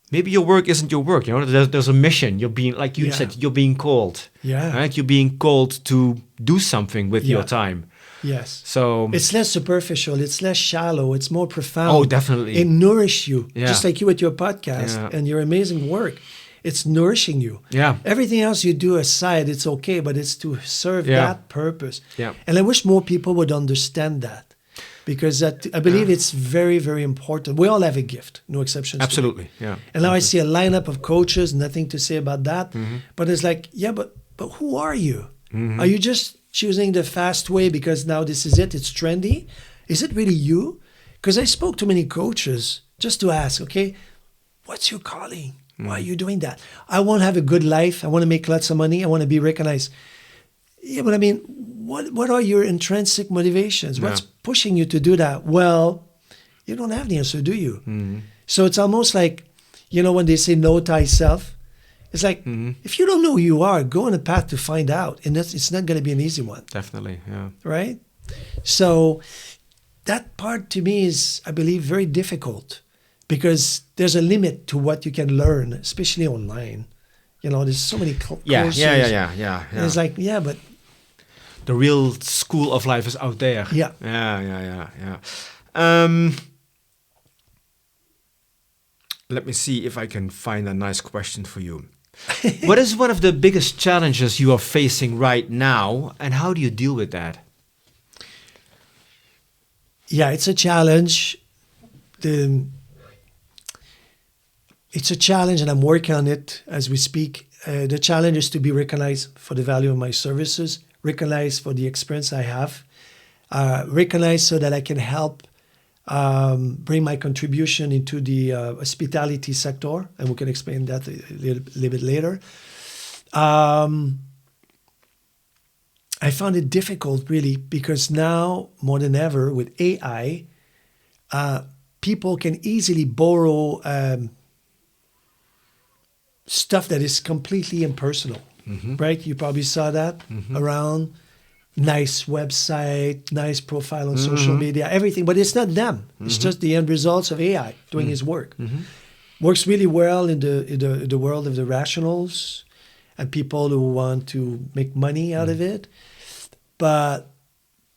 maybe your work isn't your work, there's a mission. You're being, like you said, you're being called. Yeah. Right? You're being called to do something with your time. Yes. So it's less superficial, it's less shallow, it's more profound. Oh, definitely. It nourishes you. Yeah. Just like you with your podcast and your amazing work. It's nourishing you. Yeah. Everything else you do aside, it's okay, but it's to serve that purpose. Yeah. And I wish more people would understand that. Because I believe it's very, very important. We all have a gift, no exceptions. Absolutely, yeah. And now I see a lineup of coaches, nothing to say about that. But it's like, but who are you? Are you just choosing the fast way because now this is it's trendy? Is it really you? Because I spoke to many coaches just to ask, okay, what's your calling? Why are you doing that? I want to have a good life. I want to make lots of money. I want to be recognized. Yeah, but I mean, what are your intrinsic motivations? What's pushing you to do that? Well, you don't have the answer, do you? So it's almost like, when they say know thyself, it's like, if you don't know who you are, go on a path to find out. And it's not going to be an easy one. Definitely, yeah. Right? So that part to me is, I believe, very difficult because there's a limit to what you can learn, especially online. There's so many courses. Yeah. And it's like, but the real school of life is out there. Yeah. Let me see if I can find a nice question for you. What is one of the biggest challenges you are facing right now, and how do you deal with that? Yeah, it's a challenge. It's a challenge, and I'm working on it as we speak. The challenge is to be recognized for the value of my services, recognized for the experience I have, recognized so that I can help bring my contribution into the hospitality sector, and we can explain that a little bit later. I found it difficult really because now more than ever with AI, people can easily borrow stuff that is completely impersonal, right? You probably saw that around. Nice website, nice profile on social media, everything, but it's not them. It's just the end results of AI doing his work. Works really well in the world of the rationals and people who want to make money out of it. But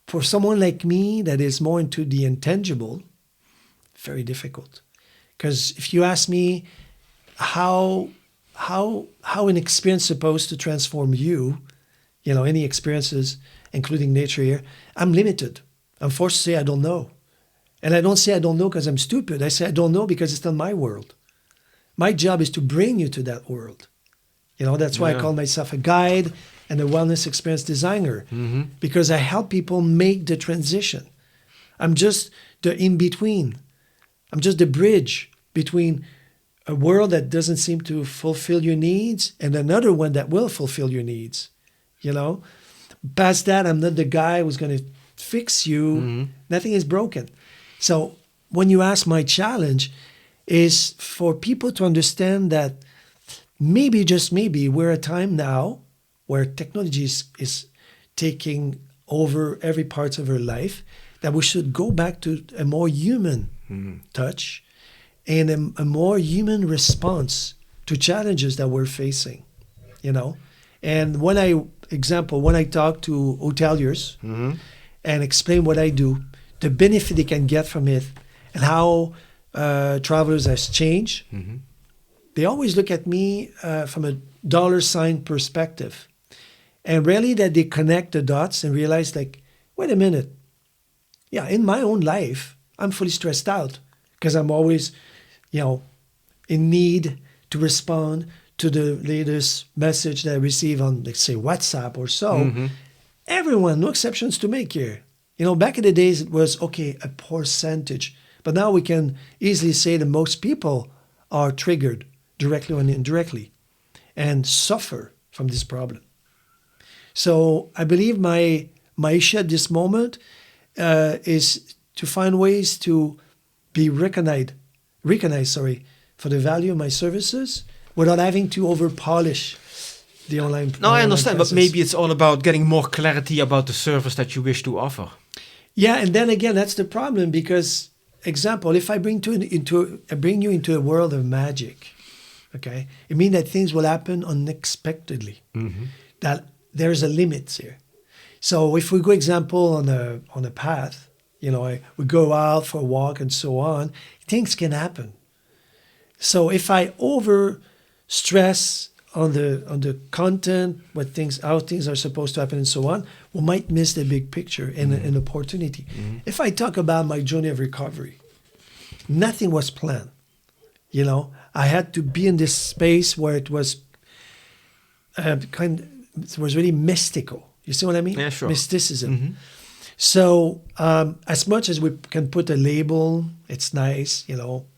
for someone like me that is more into the intangible, very difficult. Because if you ask me how an experience is supposed to transform you, any experiences, including nature here, I'm limited. I'm forced to say I don't know. And I don't say I don't know because I'm stupid. I say I don't know because it's not my world. My job is to bring you to that world. That's why I call myself a guide and a wellness experience designer, because I help people make the transition. I'm just the in-between. I'm just the bridge between a world that doesn't seem to fulfill your needs and another one that will fulfill your needs. Past that, I'm not the guy who's going to fix you. Nothing is broken. So when you ask, my challenge is for people to understand that maybe, just maybe, we're at a time now where technology is taking over every part of our life, that we should go back to a more human touch and a more human response to challenges that we're facing, And when I talk to hoteliers and explain what I do, the benefit they can get from it, and how travelers has changed, they always look at me from a dollar sign perspective. And rarely that they connect the dots and realize, like, wait a minute. Yeah, in my own life, I'm fully stressed out because I'm always, in need to respond to the latest message that I receive on, let's say, WhatsApp or so. Everyone, no exceptions to make here. Back in the days, it was, okay, a percentage. But now we can easily say that most people are triggered directly or indirectly and suffer from this problem. So I believe my issue at this moment is to find ways to be recognized for the value of my services without having to over-polish the online. No, I understand, but maybe it's all about getting more clarity about the service that you wish to offer. Yeah, and then again, that's the problem because, example, if I bring you into a world of magic, okay, it means that things will happen unexpectedly. That there's a limit here. So if we go, example, on a path, we go out for a walk and so on, things can happen. So if I over stress on the content, how things are supposed to happen and so on, we might miss the big picture and an opportunity. If I talk about my journey of recovery, nothing was planned. I had to be in this space where it was it was really mystical. You see what I mean? Yeah, sure. Mysticism. So as much as we can put a label, it's nice,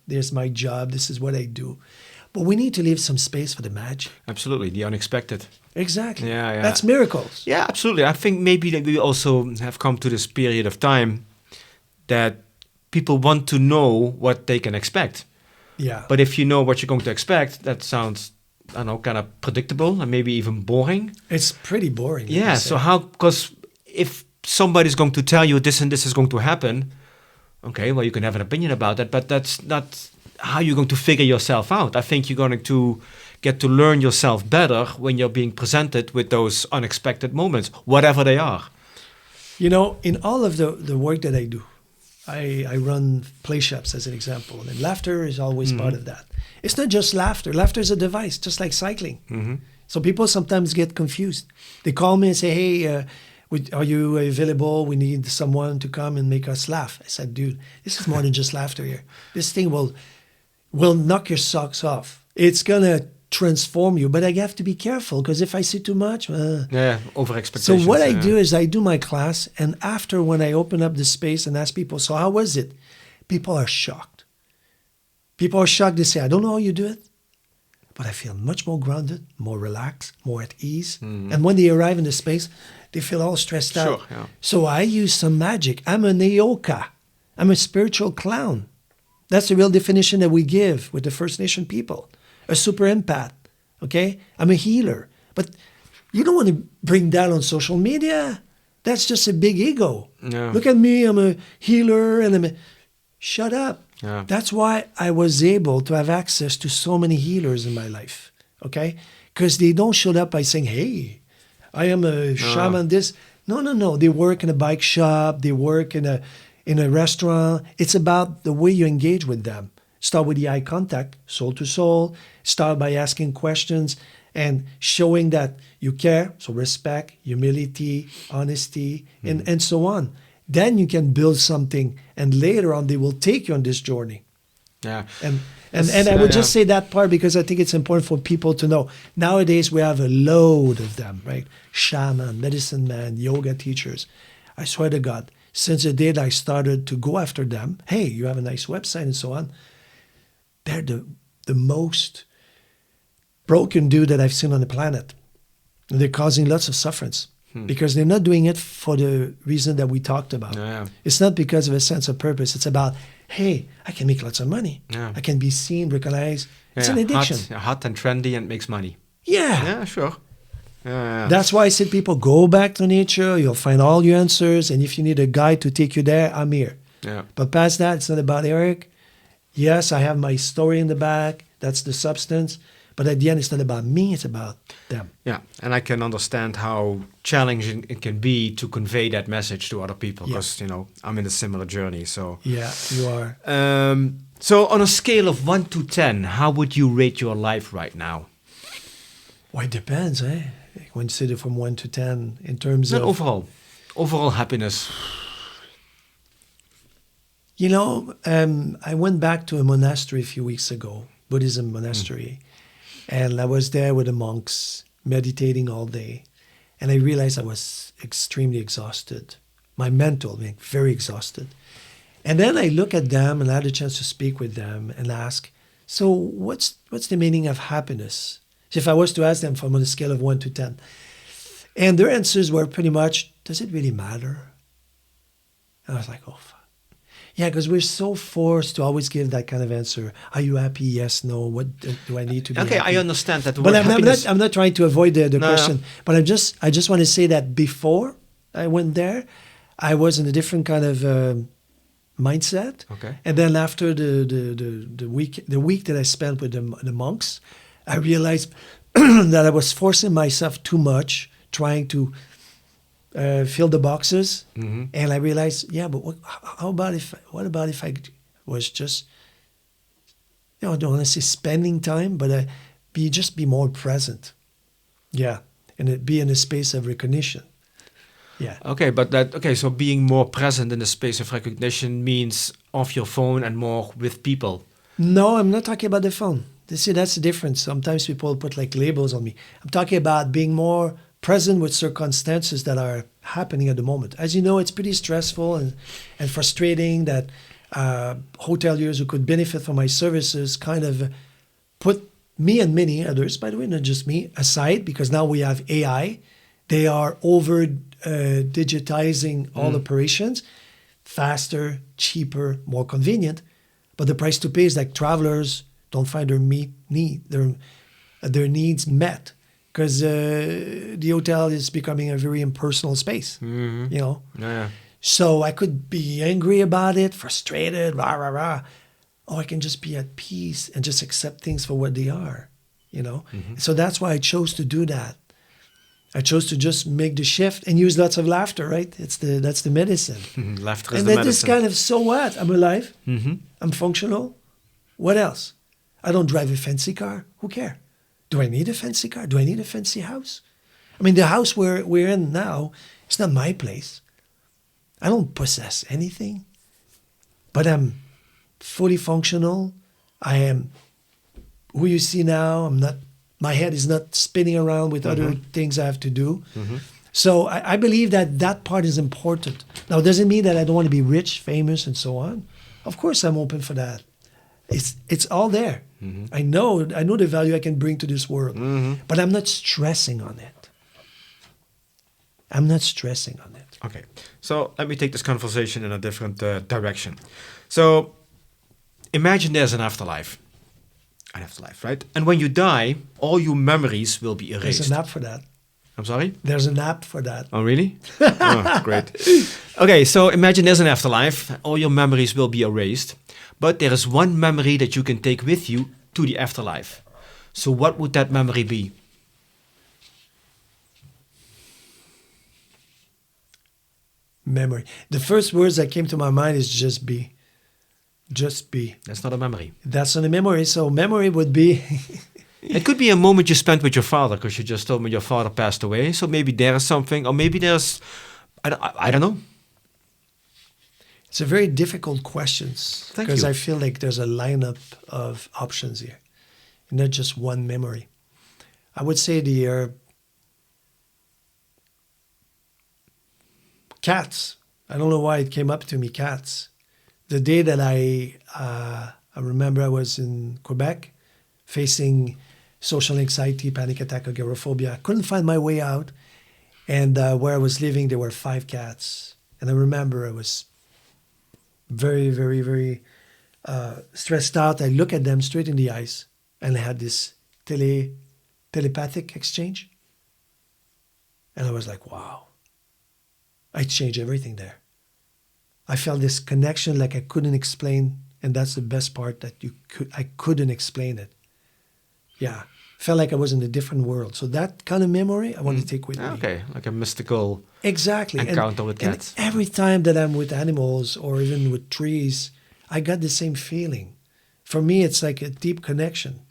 there's my job, this is what I do. But we need to leave some space for the magic. Absolutely, the unexpected. Exactly. Yeah. That's miracles. Yeah, absolutely. I think maybe that we also have come to this period of time that people want to know what they can expect. Yeah. But if you know what you're going to expect, that sounds, I don't know, kind of predictable and maybe even boring. It's pretty boring. Yeah, so because if somebody's going to tell you this and this is going to happen, okay, well, you can have an opinion about that, but that's not how you're going to figure yourself out. I think you're going to get to learn yourself better when you're being presented with those unexpected moments, whatever they are. In all of the work that I do, I run play shops as an example, and laughter is always part of that. It's not just laughter. Laughter is a device, just like cycling. So people sometimes get confused. They call me and say, hey, are you available? We need someone to come and make us laugh. I said, dude, this is more than just laughter here. This thing will knock your socks off. It's going to transform you, but I have to be careful because if I see too much... over expectations. So what I do is I do my class, and after, when I open up the space and ask people, so how was it? People are shocked. People are shocked. They say, I don't know how you do it. but I feel much more grounded, more relaxed, more at ease. And when they arrive in the space, they feel all stressed out. Sure, yeah. So I use some magic. I'm an Aoka. I'm a spiritual clown. That's the real definition that we give with the First Nation people. A super empath, okay? I'm a healer. But you don't want to bring that on social media. That's just a big ego. Yeah. Look at me, I'm a healer and shut up. Yeah. That's why I was able to have access to so many healers in my life, okay? Because they don't show up by saying, hey, I am a shaman, this. No. They work in a bike shop. They work in a restaurant. It's about the way you engage with them. Start with the eye contact, soul to soul. Start by asking questions and showing that you care. So respect, humility, honesty, and so on. Then you can build something, and later on they will take you on this journey. Yeah. And I would just say that part because I think it's important for people to know. Nowadays we have a load of them, right? Shaman, medicine man, yoga teachers. I swear to God, since the day that I started to go after them, hey, you have a nice website and so on, they're the most broken dude that I've seen on the planet. And they're causing lots of sufferance because they're not doing it for the reason that we talked about. Yeah. It's not because of a sense of purpose. It's about, hey, I can make lots of money. Yeah. I can be seen, recognized. It's an addiction. Hot and trendy and makes money. Yeah. Yeah, sure. Yeah. That's why I said people go back to nature. You'll find all your answers. And if you need a guide to take you there, I'm here. Yeah. But past that, it's not about Eric. Yes, I have my story in the back. That's the substance. But at the end, it's not about me. It's about them. Yeah, and I can understand how challenging it can be to convey that message to other people because, I'm in a similar journey. So Yeah, you are. So on a scale of 1 to 10, how would you rate your life right now? Well, it depends, eh? When you say it from 1 to 10 in terms Not of... overall happiness. I went back to a monastery a few weeks ago, Buddhism monastery, and I was there with the monks meditating all day, and I realized I was extremely exhausted. My mental being very exhausted. And then I look at them and I had a chance to speak with them and ask, so what's the meaning of happiness? So if I was to ask them from on a scale of 1 to 10, and their answers were pretty much, does it really matter? And I was like, oh, fuck. Yeah, because we're so forced to always give that kind of answer. Are you happy? Yes, no. What do I need to be Okay, happy? I understand that. But I'm not trying to avoid the question. No. But I just want to say that before I went there, I was in a different kind of mindset. Okay. And then after the week that I spent with the monks, I realized that I was forcing myself too much, trying to fill the boxes, and I realized, but what about if I was just, I don't want to say spending time, but be more present, and be in a space of recognition, So being more present in the space of recognition means off your phone and more with people. No, I'm not talking about the phone. See, that's the difference. Sometimes people put like labels on me. I'm talking about being more present with circumstances that are happening at the moment. As you know, it's pretty stressful and frustrating that hoteliers who could benefit from my services kind of put me and many others, by the way, not just me, aside because now we have AI. They are over digitizing all operations, faster, cheaper, more convenient. But the price to pay is like travelers don't find their needs met. Because the hotel is becoming a very impersonal space, Yeah. So I could be angry about it, frustrated, rah, rah, rah. Or I can just be at peace and just accept things for what they are, So that's why I chose to do that. I chose to just make the shift and use lots of laughter, right? That's the medicine. Laughter is and the then medicine. this kind of, so what? I'm alive. I'm functional. What else? I don't drive a fancy car. Who cares? Do I need a fancy car? Do I need a fancy house? I mean, the house we're in now, it's not my place. I don't possess anything, but I'm fully functional. I am who you see now. My head is not spinning around with other things I have to do. So I believe that part is important. Now, it doesn't mean that I don't want to be rich, famous, and so on. Of course, I'm open for that. It's all there. I know the value I can bring to this world, but I'm not stressing on it. I'm not stressing on it. Okay, so let me take this conversation in a different direction. So imagine there's an afterlife. An afterlife, right? And when you die, all your memories will be erased. There's an app for that. I'm sorry? There's an app for that. Oh, really? Oh, great. Okay, so imagine there's an afterlife. All your memories will be erased. But there is one memory that you can take with you to the afterlife. So what would that memory be? Memory. The first words that came to my mind is just be. Just be. That's not a memory. That's not a memory. So memory would be... It could be a moment you spent with your father, because you just told me your father passed away. So maybe there is something, or maybe there's, I don't know. It's a very difficult question Thank because you. I feel like there's a lineup of options here, not just one memory. I would say the cats. I don't know why it came up to me, cats. The day that I remember I was in Quebec facing social anxiety, panic attack, agoraphobia. I couldn't find my way out. And where I was living, there were 5 cats. And I remember I was very, very, very stressed out. I look at them straight in the eyes and I had this telepathic exchange. And I was like, wow. I changed everything there. I felt this connection like I couldn't explain. And that's the best part, that I couldn't explain it. Yeah. Felt like I was in a different world. So that kind of memory I want to take with me. Okay, like a mystical encounter with cats. And every time that I'm with animals or even with trees, I got the same feeling. For me, it's like a deep connection.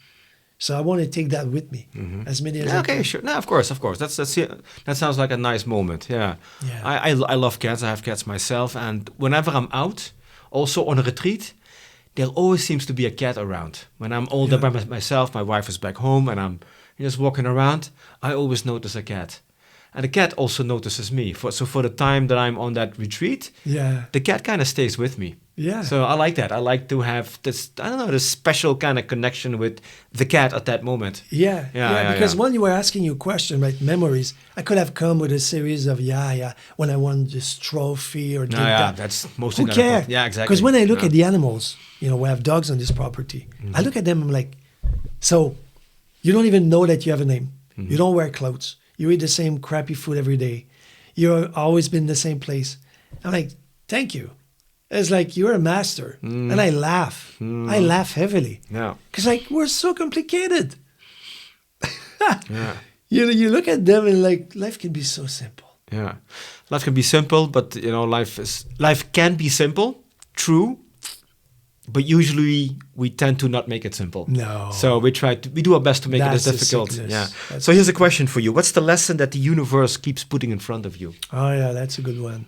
So I want to take that with me as many as I can. Okay, sure. No, of course. That sounds like a nice moment. Yeah. I love cats. I have cats myself, and whenever I'm out, also on a retreat, there always seems to be a cat around. When I'm older by myself, my wife is back home, and I'm just walking around, I always notice a cat. And the cat also notices me. So for the time that I'm on that retreat, the cat kind of stays with me. Yeah. So I like that. I like to have this, this special kind of connection with the cat at that moment. Because when you were asking your question, right, memories, I could have come with a series of, when I won this trophy or did that. That's mostly Who cares? Yeah, exactly. Because when I look at the animals, we have dogs on this property. I look at them, I'm like, so you don't even know that you have a name. You don't wear clothes. You eat the same crappy food every day. You've always been in the same place. I'm like, thank you. It's like, you're a master. And I laugh. I laugh heavily. Yeah. Because we're so complicated. You look at them and life can be so simple. Yeah. Life can be simple, but life can be simple, true. But usually we tend to not make it simple. No. So we do our best to make it as difficult. So here's a question for you. What's the lesson that the universe keeps putting in front of you? Oh yeah, that's a good one.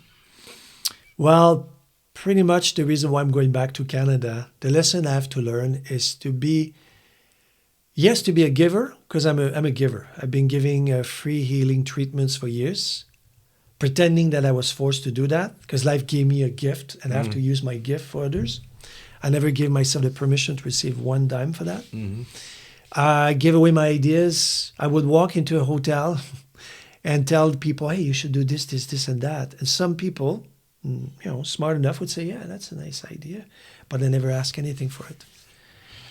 Well, pretty much the reason why I'm going back to Canada, the lesson I have to learn is to be a giver, because I'm a giver. I've been giving free healing treatments for years, pretending that I was forced to do that because life gave me a gift and I have to use my gift for others. I never gave myself the permission to receive one dime for that. I gave away my ideas. I would walk into a hotel and tell people, hey, you should do this, this, this, and that. And some people, smart enough would say, yeah, that's a nice idea. But I never ask anything for it.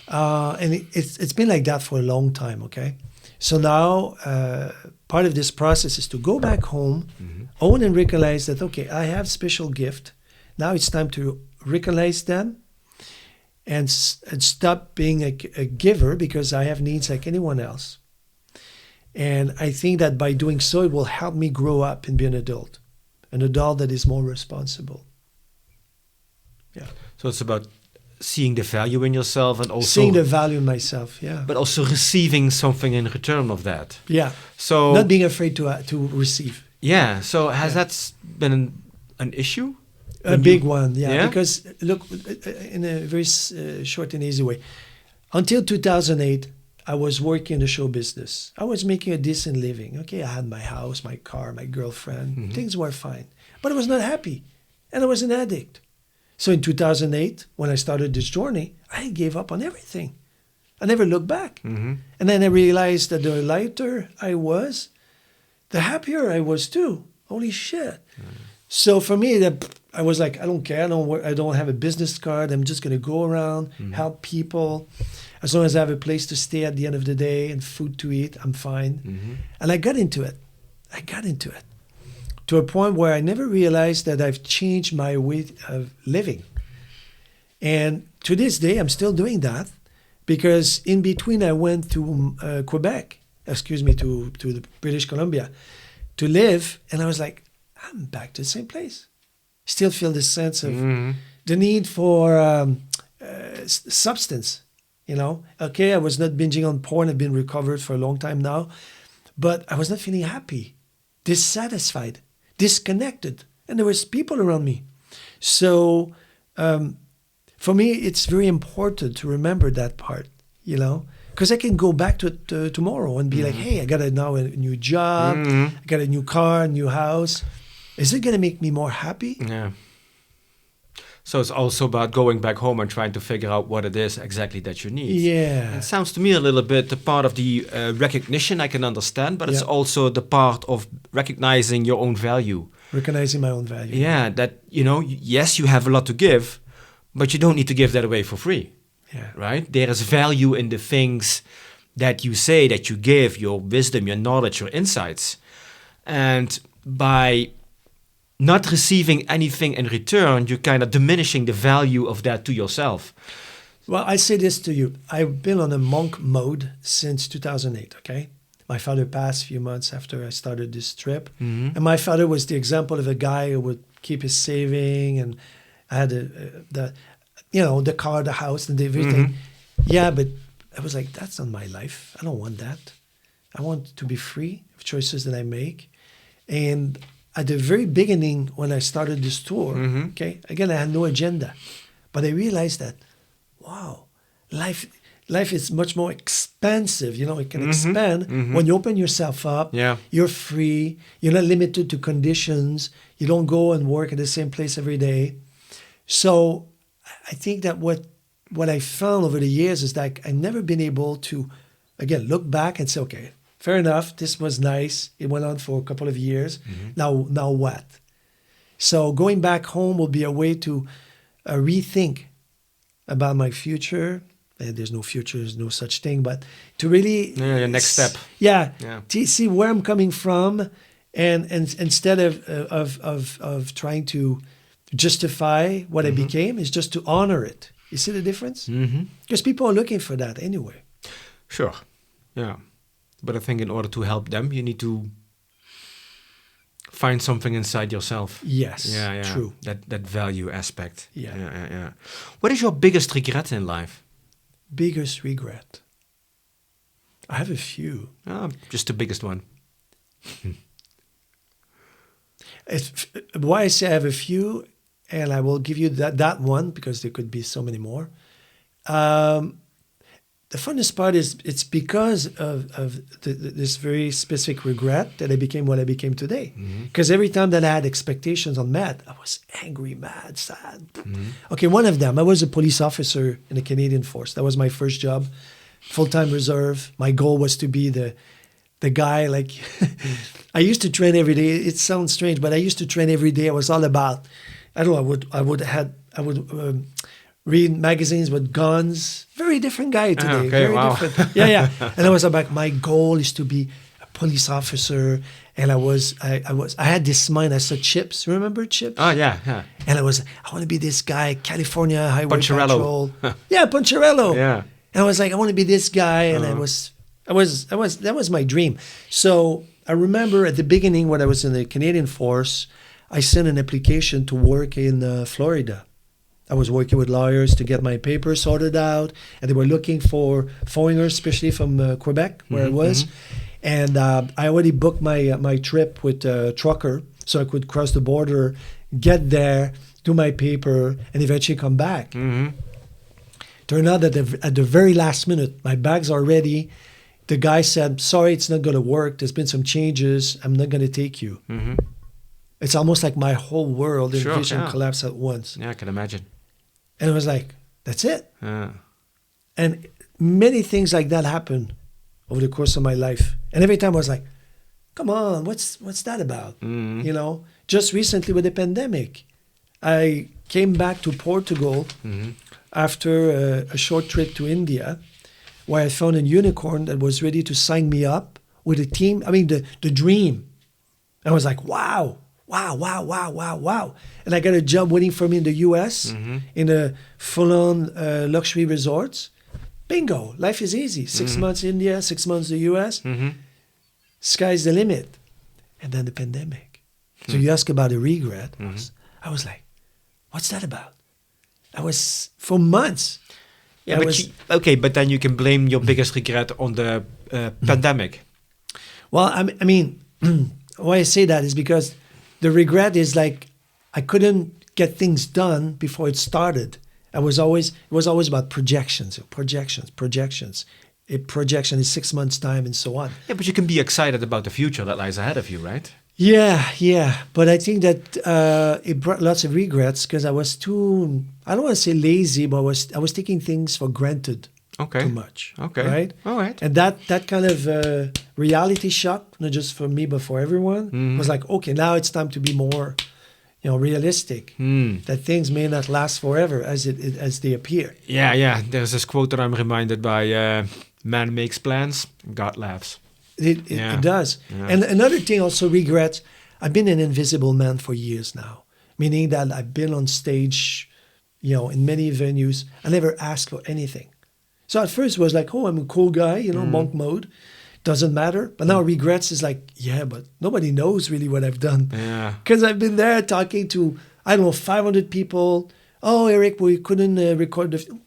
And it's been like that for a long time, okay? So now part of this process is to go back home, own and recognize that, okay, I have special gift. Now it's time to recognize them and stop being a giver, because I have needs like anyone else. And I think that by doing so, it will help me grow up and be an adult that is more responsible. Yeah. So it's about seeing the value in yourself and also seeing the value in myself, yeah. But also receiving something in return of that. Yeah. So not being afraid to receive. Yeah. So has that been an issue? A big one, yeah. Because look, in a very short and easy way, until 2008, I was working in the show business. I was making a decent living. Okay, I had my house, my car, my girlfriend. Things were fine. But I was not happy. And I was an addict. So in 2008, when I started this journey, I gave up on everything. I never looked back. Mm-hmm. And then I realized that the lighter I was, the happier I was too. Holy shit. So for me, I was like, I don't care. I don't have a business card. I'm just going to go around, help people. As long as I have a place to stay at the end of the day and food to eat, I'm fine. Mm-hmm. And I got into it. To a point where I never realized that I've changed my way of living. And to this day, I'm still doing that, because in between I went to to the British Columbia to live, and I was like, I'm back to the same place. Still feel this sense of the need for substance, you know. Okay, I was not binging on porn. I've been recovered for a long time now, but I was not feeling happy, dissatisfied, disconnected, and there was people around me. So for me, it's very important to remember that part, you know, because I can go back to it tomorrow and be like, hey, I got a new job, I got a new car, a new house. Is it going to make me more happy? Yeah. So it's also about going back home and trying to figure out what it is exactly that you need. Yeah. It sounds to me a little bit the part of the recognition I can understand, but it's also the part of recognizing your own value. Recognizing my own value. Yeah, that, you know, yes, you have a lot to give, but you don't need to give that away for free. Yeah. Right? There is value in the things that you say, that you give, your wisdom, your knowledge, your insights. And by not receiving anything in return, you're kind of diminishing the value of that to yourself. Well, I say this to you. I've been on a monk mode since 2008, okay? My father passed a few months after I started this trip. And my father was the example of a guy who would keep his saving, and I had the car, the house, and everything. Yeah, but I was like, that's not my life. I don't want that. I want to be free of choices that I make. And at the very beginning, when I started this tour, okay, again, I had no agenda. But I realized that, wow, life is much more expansive. You know, it can expand when you open yourself up. Yeah. You're free. You're not limited to conditions. You don't go and work at the same place every day. So I think that what I found over the years is that I've never been able to, again, look back and say, okay, fair enough, this was nice. It went on for a couple of years. Now what? So going back home will be a way to rethink about my future. There's no future, there's no such thing, but to really... your next step. Yeah. To see where I'm coming from, and instead of trying to justify what I became, is just to honor it. You see the difference? Because people are looking for that anyway. Sure, yeah. But I think in order to help them, you need to find something inside yourself. Yes, true. That value aspect. Yeah. What is your biggest regret in life? Biggest regret? I have a few. Just the biggest one. Why I say I have a few, and I will give you that one, because there could be so many more. The funnest part is it's because of this very specific regret that I became what I became today. Because every time that I had expectations unmet, I was angry, mad, sad. Okay, one of them, I was a police officer in the Canadian Force. That was my first job, full-time reserve. My goal was to be the guy, like, I used to train every day. It sounds strange, but I used to train every day. I was all about, I don't know, I would read magazines with guns. Very different guy today. Very different. Yeah. And I was about, my goal is to be a police officer. And I had this mind. I saw Chips. Remember Chips? Oh yeah. And I want to be this guy, California Highway Poncherello. Patrol. Yeah, Poncherello. Yeah. And I was like, I want to be this guy. And that was my dream. So I remember at the beginning when I was in the Canadian Force, I sent an application to work in Florida. I was working with lawyers to get my papers sorted out, and they were looking for foreigners, especially from Quebec, where I was. And I already booked my trip with a trucker, so I could cross the border, get there, do my paper, and eventually come back. Turned out that at the very last minute, my bags are ready. The guy said, sorry, it's not going to work. There's been some changes. I'm not going to take you. It's almost like my whole world and vision collapsed at once. Yeah, I can imagine. And I was like, that's it. And many things like that happened over the course of my life. And every time I was like, come on, what's that about? Mm-hmm. You know, just recently with the pandemic, I came back to Portugal after a short trip to India, where I found a unicorn that was ready to sign me up with a team. I mean, the dream. I was like, wow. And I got a job waiting for me in the US in a full-on luxury resorts. Bingo, life is easy. 6 months India, 6 months the US. Sky's the limit. And then the pandemic. So you ask about a regret. I was like, what's that about? I was, for months. Yeah, but then you can blame your biggest regret on the pandemic. Well, I mean, why I say that is because the regret is like I couldn't get things done before it started. It was always about projections. A projection is 6 months' time and so on. Yeah, but you can be excited about the future that lies ahead of you, right? Yeah. But I think that it brought lots of regrets because I was too, I don't want to say lazy, but I was taking things for granted too much. Okay. Right? All right. And that kind of reality shock, not just for me, but for everyone, was like, okay, now it's time to be more, realistic. That things may not last forever as they appear. Yeah. There's this quote that I'm reminded by, man makes plans, God laughs. It does. Yeah. And another thing also, regrets, I've been an invisible man for years now, meaning that I've been on stage, in many venues. I never asked for anything. So at first it was like, oh, I'm a cool guy, monk mode. Doesn't matter. But now regrets is like, yeah, but nobody knows really what I've done. Yeah. Because I've been there talking to, 500 people. Oh, Eric, we couldn't record the...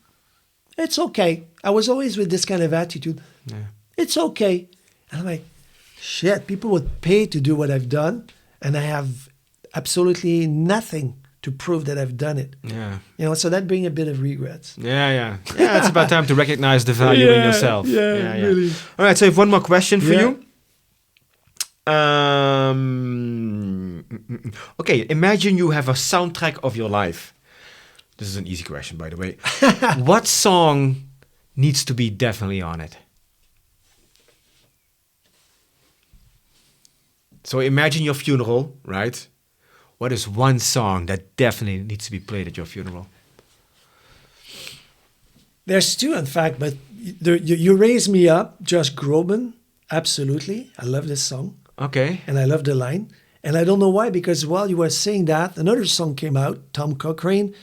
It's okay. I was always with this kind of attitude. Yeah. It's okay. And I'm like, shit, people would pay to do what I've done, and I have absolutely nothing to prove that I've done it. Yeah. So that brings a bit of regrets. Yeah, it's about time to recognize the value in yourself. Yeah, really. All right, so I have one more question for you. Okay, imagine you have a soundtrack of your life. This is an easy question, by the way. What song needs to be definitely on it? So imagine your funeral, right? What is one song that definitely needs to be played at your funeral? There's two, in fact, but you Raise Me Up, Josh Groban, absolutely. I love this song. Okay. And I love the line. And I don't know why, because while you were saying that, another song came out, Tom Cochrane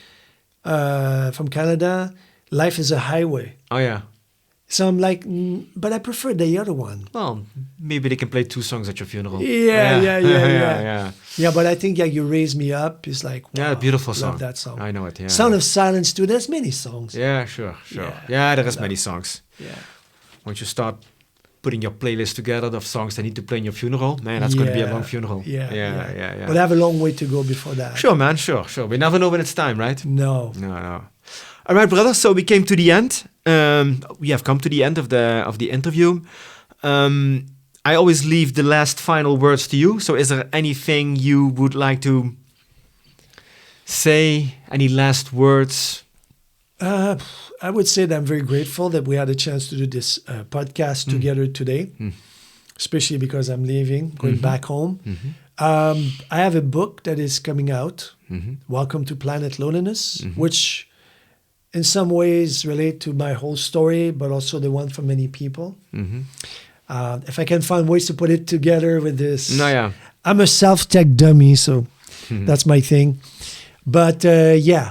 from Canada, Life is a Highway. Oh, yeah. So I'm like, but I prefer the other one. Well, maybe they can play two songs at your funeral. Yeah. Yeah, but I think You Raise Me Up is like, wow, yeah, beautiful song. Love that song. I know it, yeah. Sound of Silence too, there's many songs. Yeah, sure. Yeah, there is many songs. Yeah. Once you start putting your playlist together of songs that need to play in your funeral, man, that's going to be a long funeral. Yeah. But I have a long way to go before that. Sure, man, sure. We never know when it's time, right? No. All right, brother. So we came to the end. We have come to the end of the interview. I always leave the last final words to you. So is there anything you would like to say? Any last words? I would say that I'm very grateful that we had a chance to do this podcast together today, especially because I'm leaving, going back home. I have a book that is coming out, Welcome to Planet Loneliness, which in some ways relate to my whole story, but also the one for many people. If I can find ways to put it together with this. I'm a self-tech dummy, so that's my thing. But I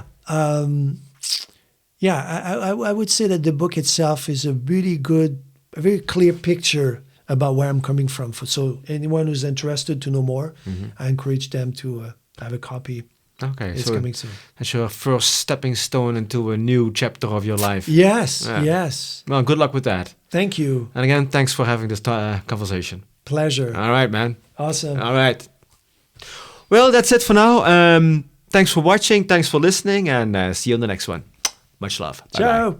would say that the book itself is a very clear picture about where I'm coming from. So anyone who's interested to know more, I encourage them to have a copy. Okay, it's coming soon. That's your first stepping stone into a new chapter of your life. Yes. Well, good luck with that. Thank you. And again, thanks for having this conversation. Pleasure. All right, man. Awesome. All right. Well, that's it for now. Thanks for watching. Thanks for listening. And see you on the next one. Much love. Bye-bye. Ciao.